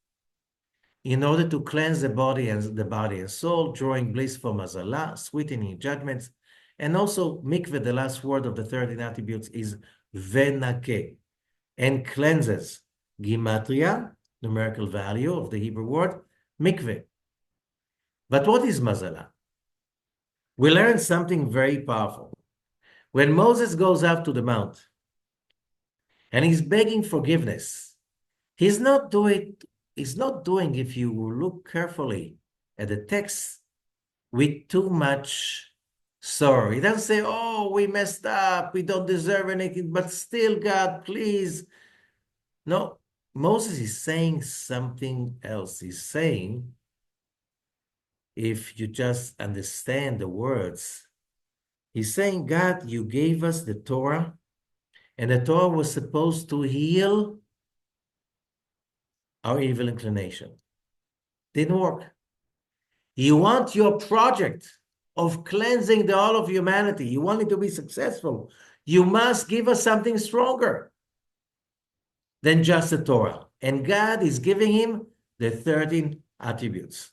In order to cleanse the body and soul, drawing bliss from Mazalah, sweetening judgments, and also mikveh, the last word of the 13 attributes, is venake, and cleanses. Gimatria, numerical value of the Hebrew word, mikveh. But what is Mazalah? We learn something very powerful. When Moses goes up to the mount and he's begging forgiveness, he's not doing, if you look carefully at the text, with too much sorrow. He doesn't say, oh, we messed up, we don't deserve anything, but still, God, please. No, Moses is saying something else. He's saying, if you just understand the words, he's saying, God, you gave us the Torah, and the Torah was supposed to heal our evil inclination. Didn't work. You want your project of cleansing the whole of humanity, you want it to be successful, you must give us something stronger than just the Torah. And God is giving him the 13 attributes.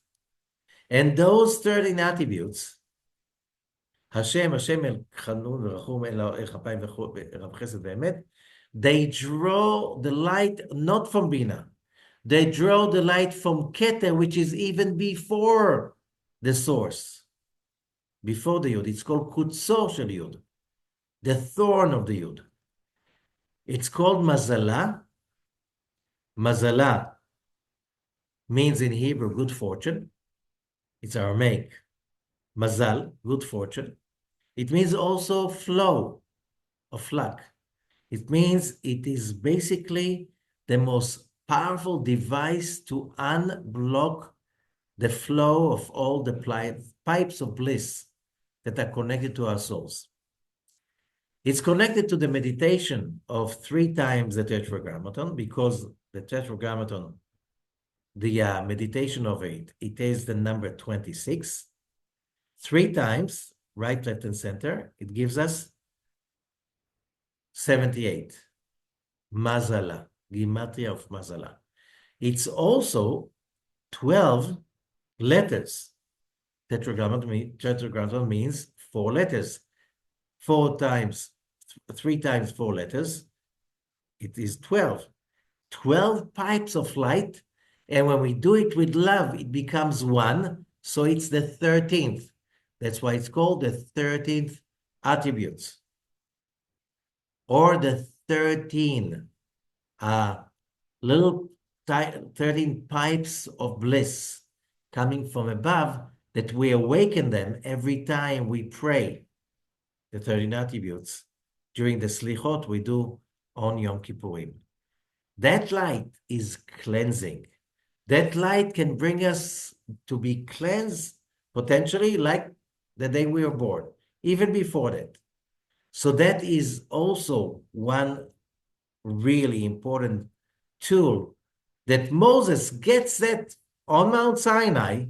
And those 13 attributes, Hashem el chanun v'rachum el chapayim v'rav chesed v'emet, they draw the light not from Bina. They draw the light from Keter, which is even before the source, before the Yud. It's called Kutzor Shel Yud. the thorn of the Yud. It's called Mazalah. Mazalah means in Hebrew good fortune. It's Aramaic. Mazal, good fortune. It means also flow of luck. It means it is basically the most powerful device to unblock the flow of all the pipes of bliss that are connected to our souls. It's connected to the meditation of 3 times the Tetragrammaton, because the Tetragrammaton, the meditation of it is the number 26. 3 times, right, left, and center, it gives us 78. Mazala, Gematria of Mazala. It's also 12 letters. Tetragrammaton means 4 letters. 4 times, 3 times 4 letters, it is 12. 12 pipes of light, and when we do it with love, it becomes 1, so it's the 13th. That's why it's called the 13th attributes, or the 13 little 13 pipes of bliss coming from above, that we awaken them every time we pray the 13 attributes during the slichot we do on Yom Kippurim. That light is cleansing. That light can bring us to be cleansed potentially like the day we were born, even before that. So that is also one really important tool that Moses gets that on Mount Sinai.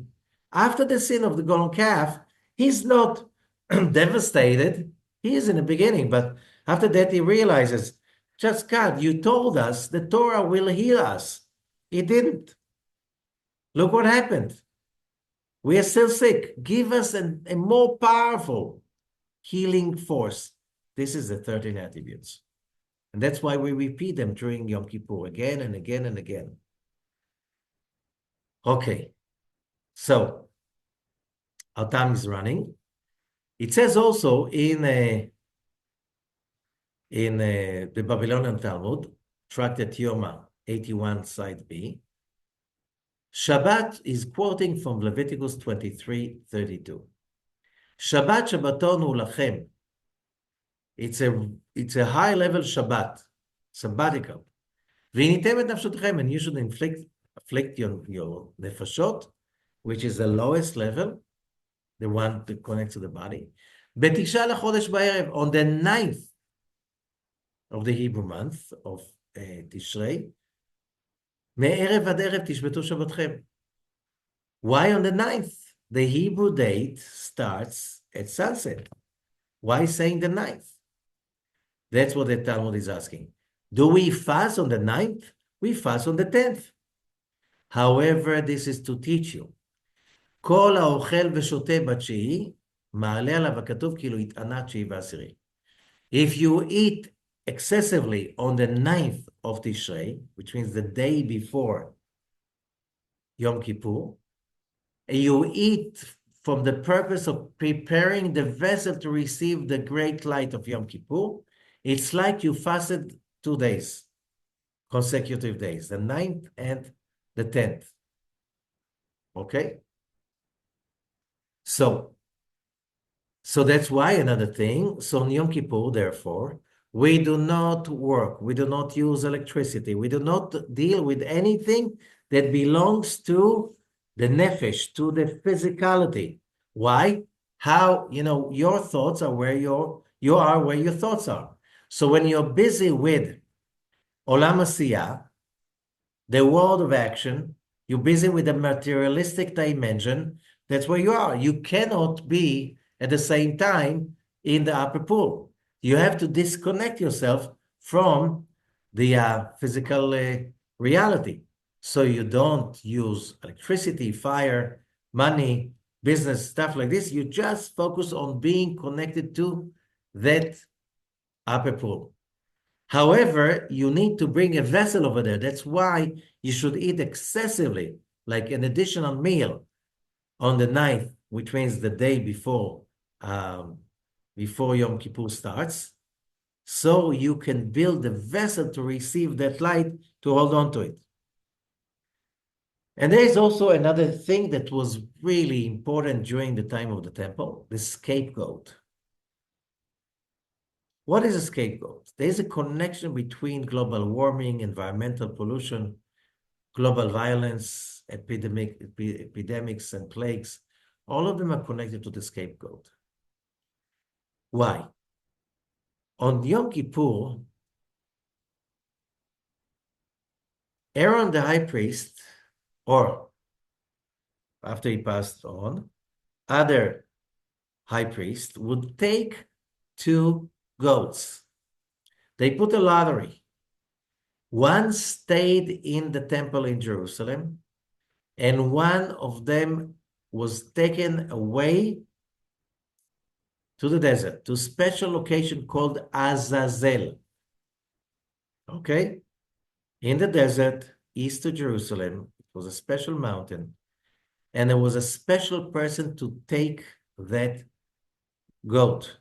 After the sin of the golden calf, he's not devastated. He is in the beginning, but after that he realizes, just God, you told us the Torah will heal us. It didn't. Look what happened. We are still sick. Give us a more powerful healing force. This is the 13 attributes. And that's why we repeat them during Yom Kippur again and again and again. Okay, so our time is running. It says also in the Babylonian Talmud, Tractate Yoma 81, side B, Shabbat is quoting from Leviticus 23:32. Shabbat Shabbaton hu lachem. It's a high-level Shabbat, sabbatical. V'initem et nafshotchem, and you should afflict your nefashot, which is the lowest level, the one that connects to the body. Betisha lechodesh ba'erev, on the 9th of the Hebrew month of Tishrei, me'erev ad erev tishbetu shabbatchem. Why on the 9th? The Hebrew date starts at sunset. Why saying the 9th? That's what the Talmud is asking. Do we fast on the 9th? We fast on the 10th. However, this is to teach you. כל האוכל ושותה בתשיעי, מעלה עליו הכתוב כאילו התענה תשיעי ועשירי. If you eat excessively on the 9th of Tishrei, which means the day before Yom Kippur, you eat from the purpose of preparing the vessel to receive the great light of Yom Kippur, it's like you fasted 2 days, consecutive days, the 9th and the 10th. Okay? So that's why another thing. So on Yom Kippur, therefore, we do not work. We do not use electricity. We do not deal with anything that belongs to the nefesh, to the physicality. Why? How, your thoughts are where you are where your thoughts are. So when you're busy with Olam Asiyah, the world of action, you're busy with the materialistic dimension, that's where you are. You cannot be at the same time in the upper pool. You have to disconnect yourself from the physical reality. So you don't use electricity, fire, money, business, stuff like this. You just focus on being connected to that upper pool. However, you need to bring a vessel over there. That's why you should eat excessively, like an additional meal on the 9th, which means the day before Yom Kippur starts. so you can build a vessel to receive that light, to hold on to it. And there is also another thing that was really important during the time of the temple, the scapegoat. What is a scapegoat? There is a connection between global warming, environmental pollution, global violence, epidemics, and plagues. All of them are connected to the scapegoat. Why? On Yom Kippur, Aaron the high priest, or after he passed on, other high priests would take two goats. They put a lottery. One stayed in the temple in Jerusalem, and one of them was taken away to the desert, to a special location called Azazel. Okay? In the desert, east of Jerusalem, it was a special mountain, and there was a special person to take that goat.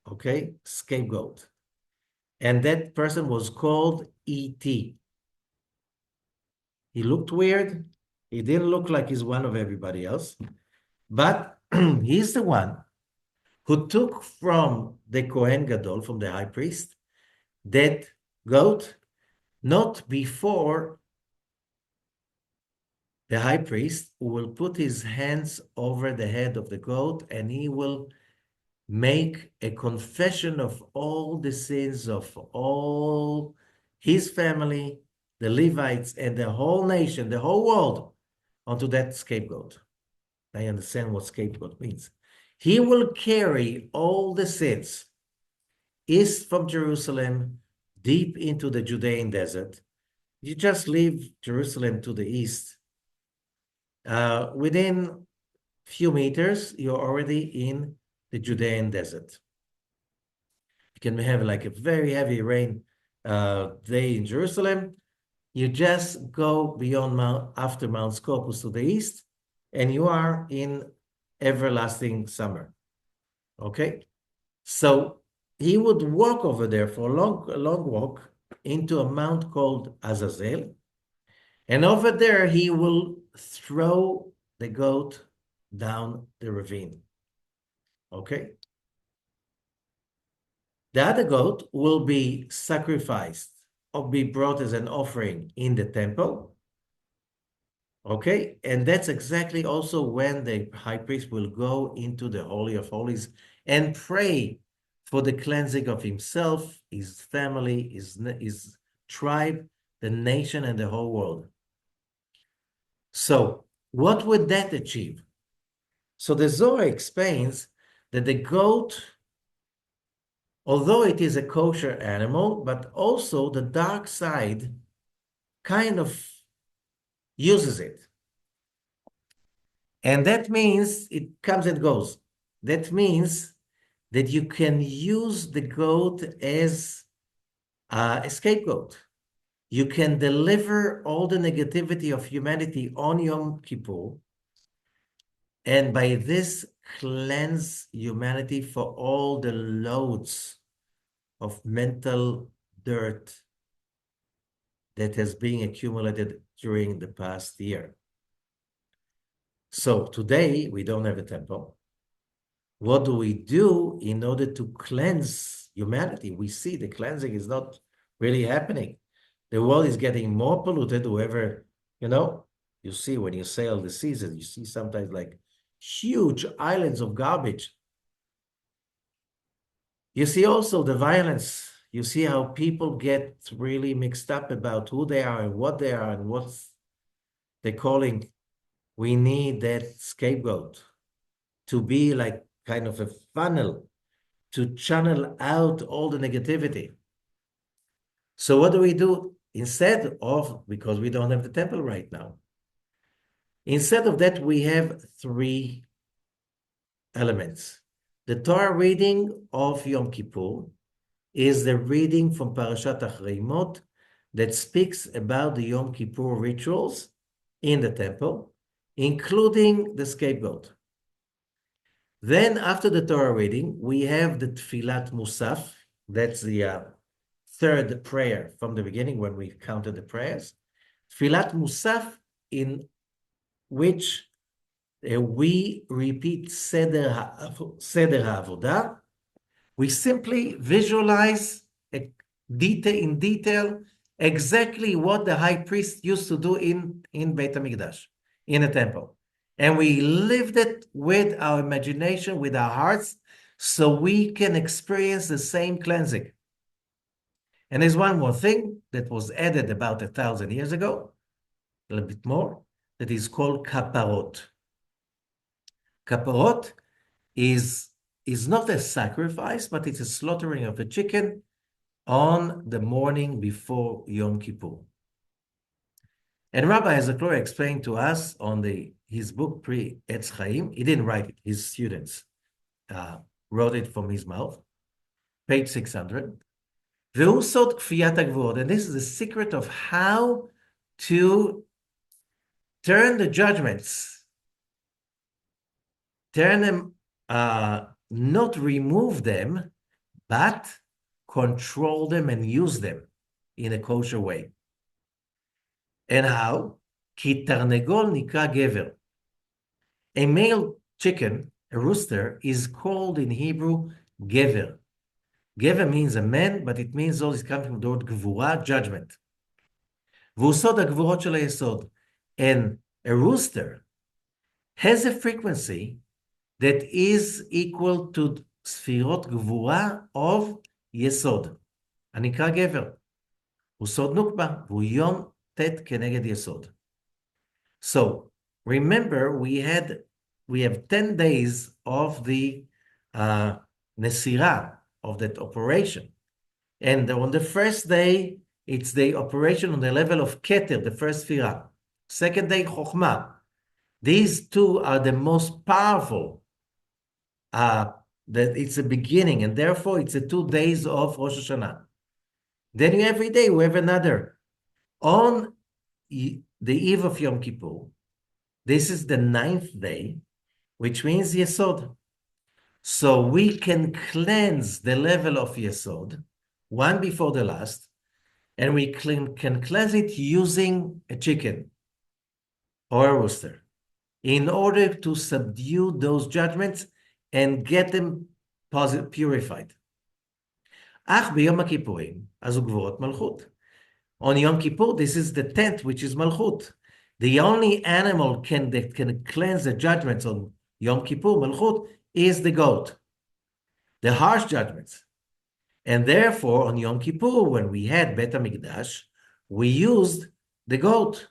Okay? Scapegoat. And that person was called E.T. He looked weird. He didn't look like he's one of everybody else. But he's the one who took from the Kohen Gadol, from the high priest, that goat, not before the high priest will put his hands over the head of the goat, and he will make a confession of all the sins of all his family, the Levites, and the whole nation, the whole world, onto that scapegoat. I understand what scapegoat means. He will carry all the sins east from Jerusalem, deep into the Judean desert. You just leave Jerusalem to the east. Within few meters, you're already in the Judean desert. You can have like a very heavy rain day in Jerusalem. You just go beyond after Mount Scopus to the east, and you are in everlasting summer. Okay? So he would walk over there for a long walk into a mount called Azazel. And over there, he will throw the goat down the ravine. Okay? The other goat will be sacrificed or be brought as an offering in the temple. Okay? And that's exactly also when the high priest will go into the Holy of Holies and pray for the cleansing of himself, his family, his tribe, the nation, and the whole world. So, what would that achieve? So the Zohar explains that the goat, although it is a kosher animal, but also the dark side kind of uses it. And that means it comes and goes. That means that you can use the goat as a scapegoat. You can deliver all the negativity of humanity on Yom Kippur, and by this cleanse humanity for all the loads of mental dirt that has been accumulated during the past year. So today, we don't have a temple. What do we do in order to cleanse humanity? We see the cleansing is not really happening. The world is getting more polluted. Whoever, you see when you sail the seas, you see sometimes like huge islands of garbage. You see also the violence. You see how people get really mixed up about who they are and what they are and what they're calling. We need that scapegoat to be like kind of a funnel to channel out all the negativity. So what do we do instead of, because we don't have the temple right now, instead of that, we have three elements. The Torah reading of Yom Kippur is the reading from Parashat Achrayimot that speaks about the Yom Kippur rituals in the temple, including the scapegoat. Then after the Torah reading, we have the Tfilat Musaf. That's the third prayer from the beginning when we counted the prayers. Tfilat Musaf, in which we repeat Seder HaAvodah. We simply visualize in detail exactly what the high priest used to do in Beit HaMikdash, in a temple. And we lived it with our imagination, with our hearts, so we can experience the same cleansing. And there's one more thing that was added about 1,000 years ago, a little bit more, that is called Kapparot. Kapparot is not a sacrifice, but it's a slaughtering of a chicken on the morning before Yom Kippur. And Rabbi Zakloria explained to us on his book, Pri Etz Chaim. He didn't write it. His students wrote it from his mouth, page 600. והוא סוד כפיית הגבורות. And this is the secret of how to turn the judgments, turn them, not remove them, but control them and use them in a kosher way. And how? כי תרנגול נקרא גבר. A male chicken, a rooster, is called in Hebrew gever. Gever means a man, but it means all is coming from the word גבורה, judgment. והוא סוד הגבורות של היסוד. And a rooster has a frequency that is equal to ספירות גבורה of יסוד. הנקרא גבר. הוא סוד נוקבה, והוא יום ט' כנגד יסוד. So, remember, we have 10 days of the Nesirah, of that operation. And on the first day, it's the operation on the level of Keter, the first Sfirah. Second day, Chokhmah. These two are the most powerful. That it's a beginning, and therefore it's the 2 days of Rosh Hashanah. Then every day we have another. On the eve of Yom Kippur, this is the 9th day, which means Yesod. So we can cleanse the level of Yesod, one before the last, and we can cleanse it using a chicken or a rooster in order to subdue those judgments and get them purified. Ach ביום הכיפורים, אז הוא גבורות מלכות. On Yom Kippur, this is the 10th, which is Malchut. The only animal that can cleanse the judgments on Yom Kippur, Malchut, is the goat. The harsh judgments. And therefore, on Yom Kippur, when we had Bet HaMikdash, we used the goat.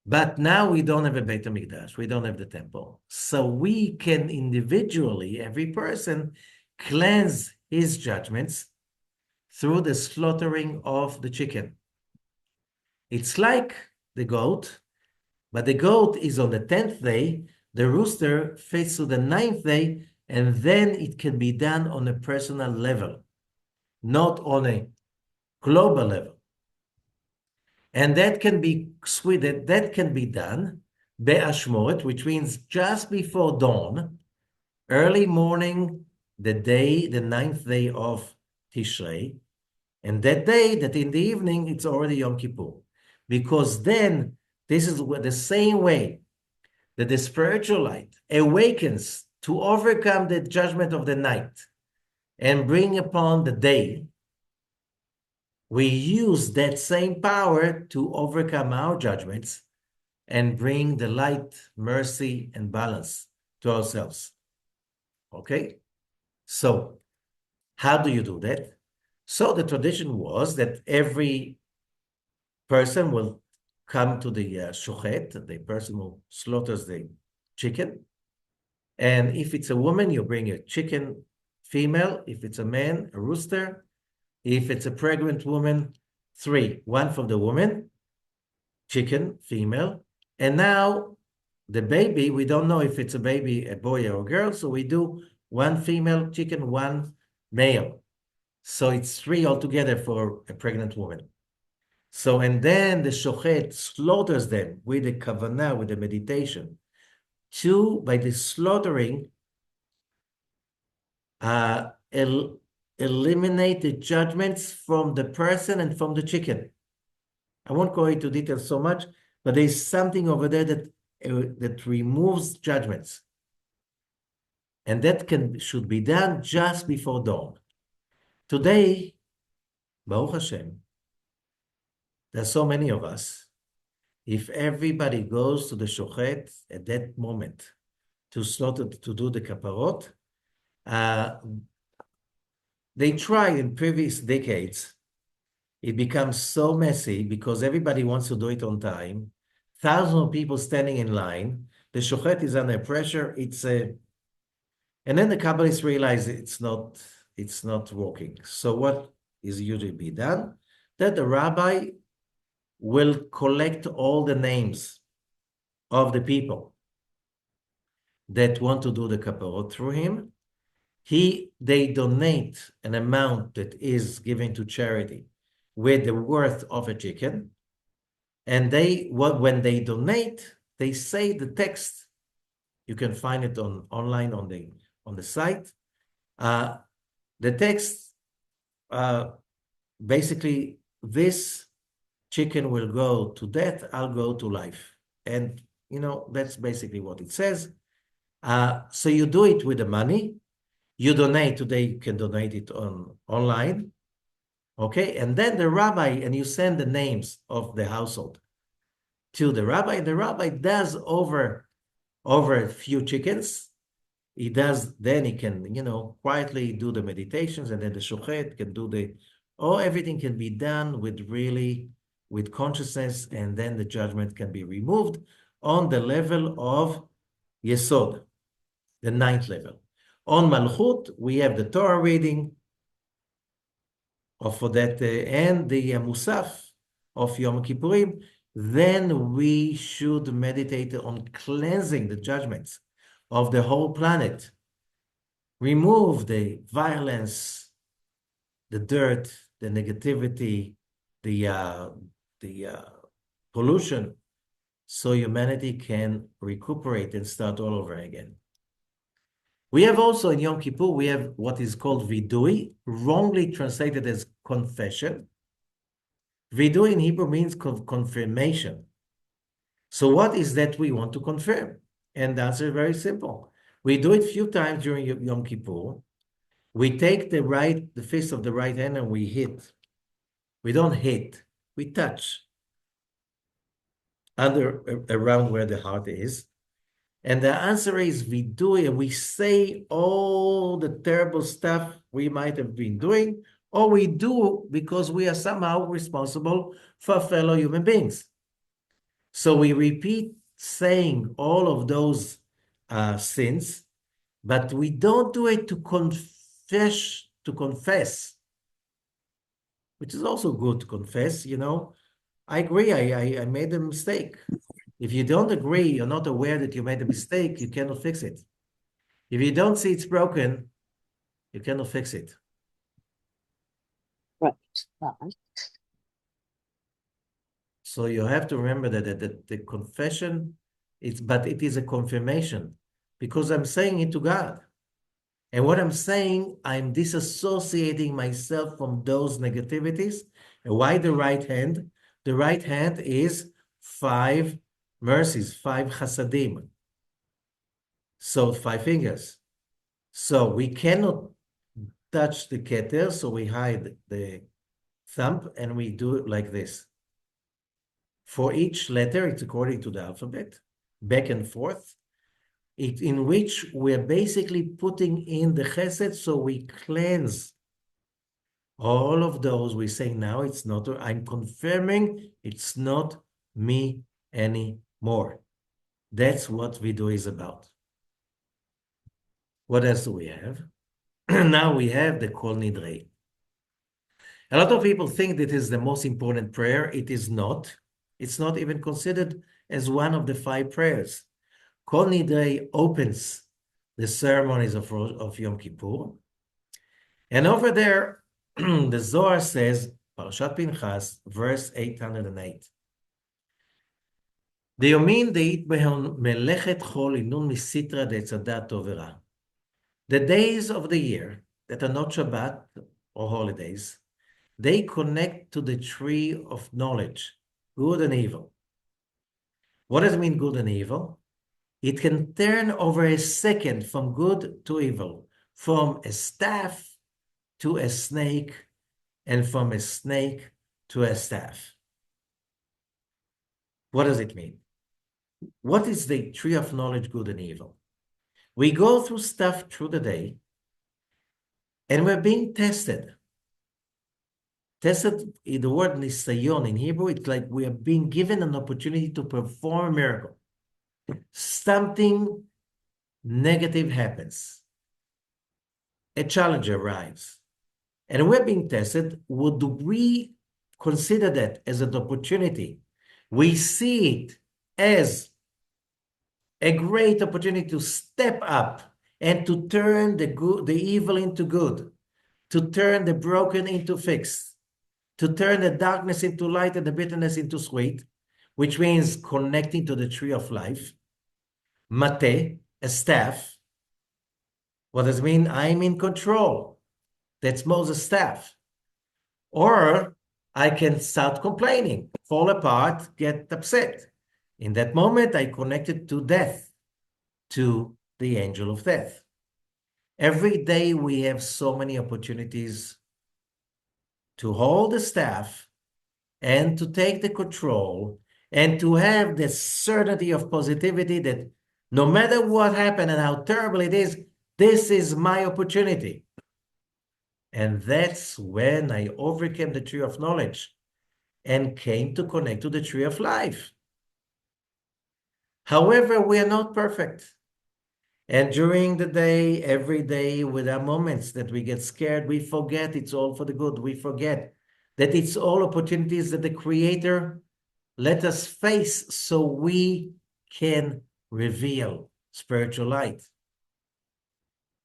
But now we don't have a Beit HaMikdash. We don't have the temple. So we can individually, every person, cleanse his judgments through the slaughtering of the chicken. It's like the goat, but the goat is on the 10th day, the rooster fits to the 9th day, and then it can be done on a personal level, not on a global level. And that can be that can be done be'ashmoret, which means just before dawn, early morning, the 9th day of Tishrei, and that day, that in the evening, it's already Yom Kippur. Because then, this is the same way that the spiritual light awakens to overcome the judgment of the night and bring upon the day. We use that same power to overcome our judgments and bring the light, mercy, and balance to ourselves. Okay? So, how do you do that? So the tradition was that every person will come to the shochet, the person who slaughters the chicken. And if it's a woman, you bring a chicken female. If it's a man, a rooster. If it's a pregnant woman, 3. 1 for the woman, chicken, female. And now the baby, we don't know if it's a baby, a boy or a girl, so we do 1 female chicken, 1 male. So it's 3 altogether for a pregnant woman. So, and then the shochet slaughters them with the kavanah, with the meditation. 2, by the slaughtering, eliminate the judgments from the person and from the chicken. I won't go into detail so much, but there's something over there that removes judgments. And that should be done just before dawn. Today, Baruch Hashem, there's so many of us. If everybody goes to the shochet at that moment to slaughter, to do the kapparot, they tried in previous decades. It becomes so messy because everybody wants to do it on time. Thousands of people standing in line. The shochet is under pressure. And then the Kabbalists realize it's not working. So what is usually be done? That the rabbi will collect all the names of the people that want to do the kapparot through him. They donate an amount that is given to charity with the worth of a chicken. And when they donate, they say the text. You can find it online on the site. The text, basically, this chicken will go to death, I'll go to life. And, that's basically what it says. So you do it with the money. You donate today, you can donate it online. Okay, and then the rabbi, and you send the names of the household to the rabbi. And the rabbi does over a few chickens. Then he can, quietly do the meditations, and then the shochet can do everything can be done with consciousness, and then the judgment can be removed on the level of Yesod, the 9th level. On Malchut, we have the Torah reading for that, and the Musaf of Yom Kippurim. Then we should meditate on cleansing the judgments of the whole planet. Remove the violence, the dirt, the negativity, the pollution, so humanity can recuperate and start all over again. We have also in Yom Kippur, we have what is called vidui, wrongly translated as confession. Vidui in Hebrew means confirmation. So what is that we want to confirm? And the answer is very simple. We do it a few times during Yom Kippur. We take the fist of the right hand and we hit. We don't hit, we touch around where the heart is. And the answer is we do it, and we say all the terrible stuff we might have been doing, or we do because we are somehow responsible for fellow human beings. So we repeat saying all of those sins, but we don't do it to confess, which is also good to confess, I agree, I made a mistake. If you don't agree, you're not aware that you made a mistake, you cannot fix it. If you don't see it's broken, you cannot fix it. Right. So you have to remember that the confession, but it is a confirmation, because I'm saying it to God. And what I'm saying, I'm disassociating myself from those negativities. And why the right hand? The right hand is 5 mercies, 5 chasadim. So 5 fingers. So we cannot touch the keter, so we hide the thumb and we do it like this. For each letter, it's according to the alphabet, back and forth, in which we're basically putting in the chesed, so we cleanse all of those. We say now it's not, I'm confirming it's not me anymore. That's what Vidu is about. What else do we have? Now we have the Kol Nidrei. A lot of people think that is the most important prayer. It is not. It's not even considered as one of the 5 prayers. Kol Nidrei opens the ceremonies of Yom Kippur. And over there, the Zohar says, Parashat Pinchas, verse 808. Deyomin deit behon melechet chol inun misitra de tzadat tovera. The days of the year that are not Shabbat or holidays, they connect to the tree of knowledge, good and evil. What does it mean, good and evil? It can turn over a second from good to evil, from a staff to a snake, and from a snake to a staff. What does it mean? What is the tree of knowledge, good and evil? We go through stuff through the day, and we're being tested. Tested, the word nisayon in Hebrew, it's like we are being given an opportunity to perform a miracle. Something negative happens. A challenge arrives, and we're being tested. Would we consider that as an opportunity? We see it as a great opportunity to step up and to turn the good, the evil into good, to turn the broken into fixed, to turn the darkness into light and the bitterness into sweet, which means connecting to the tree of life. Mate, a staff. What does it mean? I'm in control. That's Moses' staff. Or I can start complaining, fall apart, get upset. In that moment, I connected to death, to the angel of death. Every day we have so many opportunities to hold the staff and to take the control and to have the certainty of positivity that no matter what happened and how terrible it is, this is my opportunity. And that's when I overcame the tree of knowledge and came to connect to the tree of life. However, we are not perfect. And during the day, every day, with our moments that we get scared, we forget it's all for the good. We forget that it's all opportunities that the Creator let us face so we can reveal spiritual light.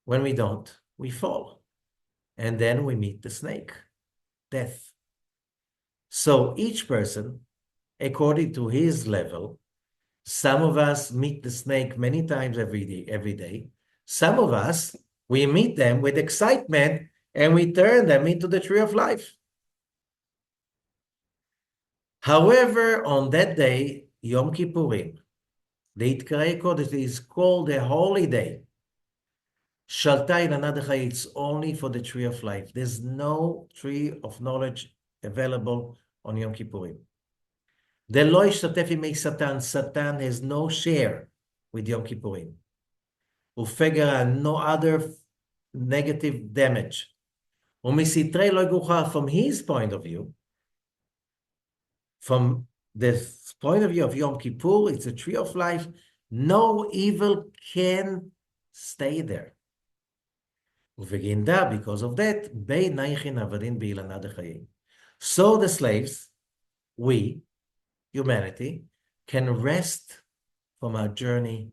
When we don't, we fall. And then we meet the snake, death. So each person, according to his level, some of us meet the snake many times every day. Some of us, we meet them with excitement and we turn them into the tree of life. However, on that day, Yom Kippurim, the Itkare Kodesh is called a holy day. Shalta in another chay, it's only for the tree of life. There's no tree of knowledge available on Yom Kippurim. The lo yishtatef imei Satan. Satan has no share with Yom Kippurim. Ufegera, no other negative damage. Umisitrei lo yigucha, from his point of view, from the point of view of Yom Kippur, it's a tree of life. No evil can stay there. Uveginda, because of that, so the slaves, we, humanity, can rest from our journey,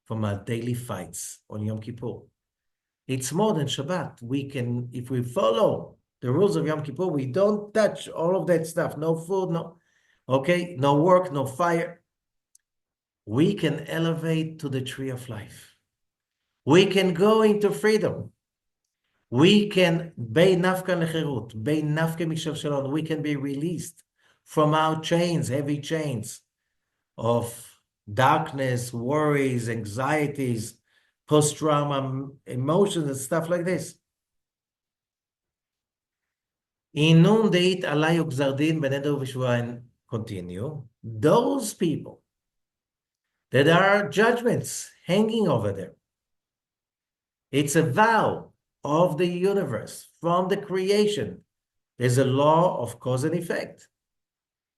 from our daily fights on Yom Kippur. It's more than Shabbat. We can, if we follow the rules of Yom Kippur, we don't touch all of that stuff. No food, no work, no fire. We can elevate to the tree of life. We can go into freedom. We can, we can be released from our chains, heavy chains of darkness, worries, anxieties, post-trauma emotions, and stuff like this. Continue. Those people that are judgments hanging over there, it's a vow of the universe from the creation. There's a law of cause and effect.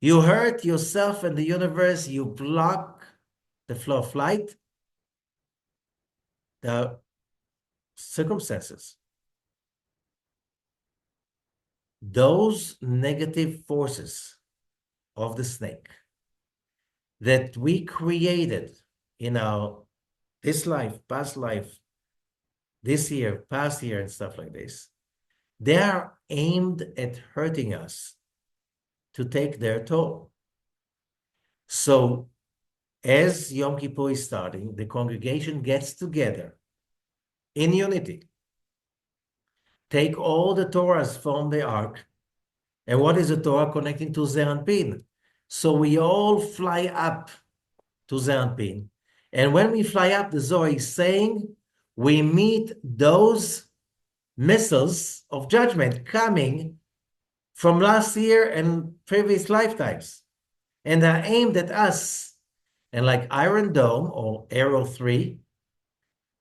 You hurt yourself and the universe, you block the flow of light, the circumstances. Those negative forces of the snake that we created in our this life, past life, this year, past year, and stuff like this, they are aimed at hurting us to take their toll. So as Yom Kippur is starting, the congregation gets together in unity. Take all the Torahs from the ark. And what is the Torah connecting to Zeranpin? So we all fly up to Zeranpin. And when we fly up, the Zohar is saying we meet those missiles of judgment coming from last year and previous lifetimes. And they're aimed at us. And like Iron Dome or Arrow 3,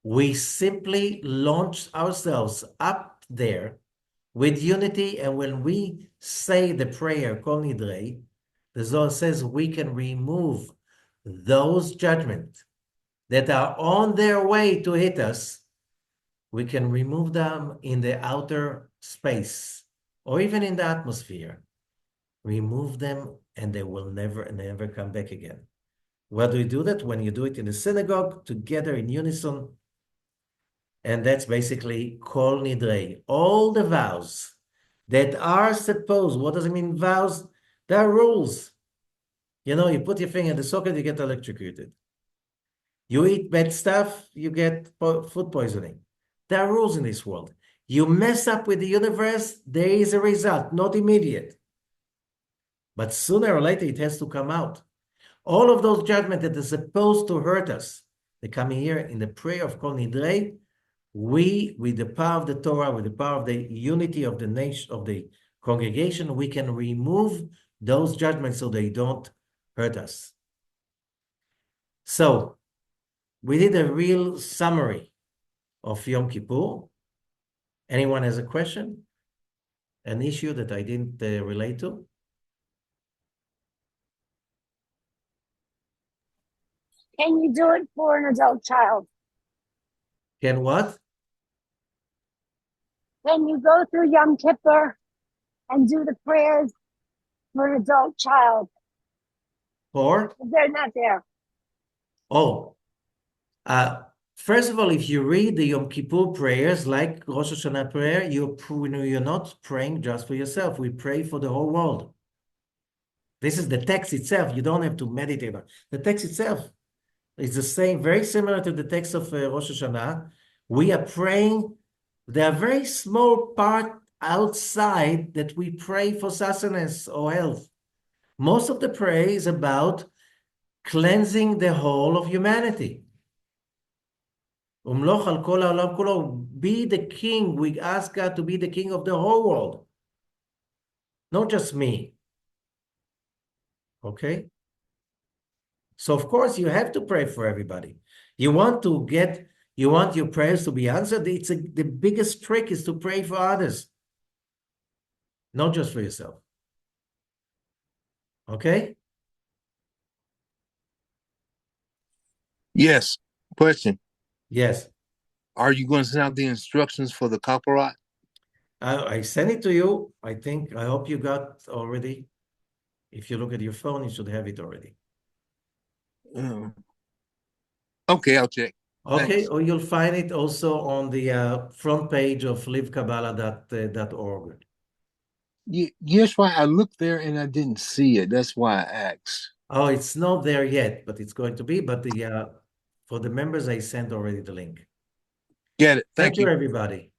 we simply launch ourselves up there with unity. And when we say the prayer, Kol Nidrei, the Zohar says we can remove those judgments that are on their way to hit us. We can remove them in the outer space or even in the atmosphere. Remove them and they will never come back again. Where do you do that? When you do it in the synagogue, together in unison. And that's basically Kol Nidrei. All the vows that are supposed, what does it mean, vows? There are rules. You know, you put your finger in the socket, you get electrocuted. You eat bad stuff, you get food poisoning. There are rules in this world. You mess up with the universe, there is a result, not immediate. But sooner or later, it has to come out. All of those judgments that are supposed to hurt us, they come here in the prayer of Kol Nidrei. We, with the power of the Torah, with the power of the unity of the nation, of the congregation, we can remove those judgments so they don't hurt us. So, we did a real summary of Yom Kippur. Anyone has a question? An issue that I didn't relate to? Can you do it for an adult child? Can what? Can you go through Yom Kippur and do the prayers for an adult child? For? If they're not there. Oh, first of all, if you read the Yom Kippur prayers, like Rosh Hashanah prayer, you're not praying just for yourself. We pray for the whole world. This is the text itself. You don't have to meditate on the text itself. It's the same, very similar to the text of Rosh Hashanah. We are praying. There are very small part outside that we pray for sustenance or health. Most of the prayer is about cleansing the whole of humanity. Be the king. We ask God to be the king of the whole world, not just me. Okay? So of course you have to pray for everybody. You want your prayers to be answered. The biggest trick is to pray for others, not just for yourself. Okay? Yes. Question. Yes. Are you going to send out the instructions for the Kapparot? I sent it to you. I hope you got already. If you look at your phone, you should have it already. Okay, I'll check. Okay, Thanks. or you'll find it also on the front page of livekabbalah.org. Yes, right. I looked there and I didn't see it. That's why I asked. Oh, it's not there yet, but it's going to be. But for the members, I sent already the link. Get it. Thank Thank you, you. everybody.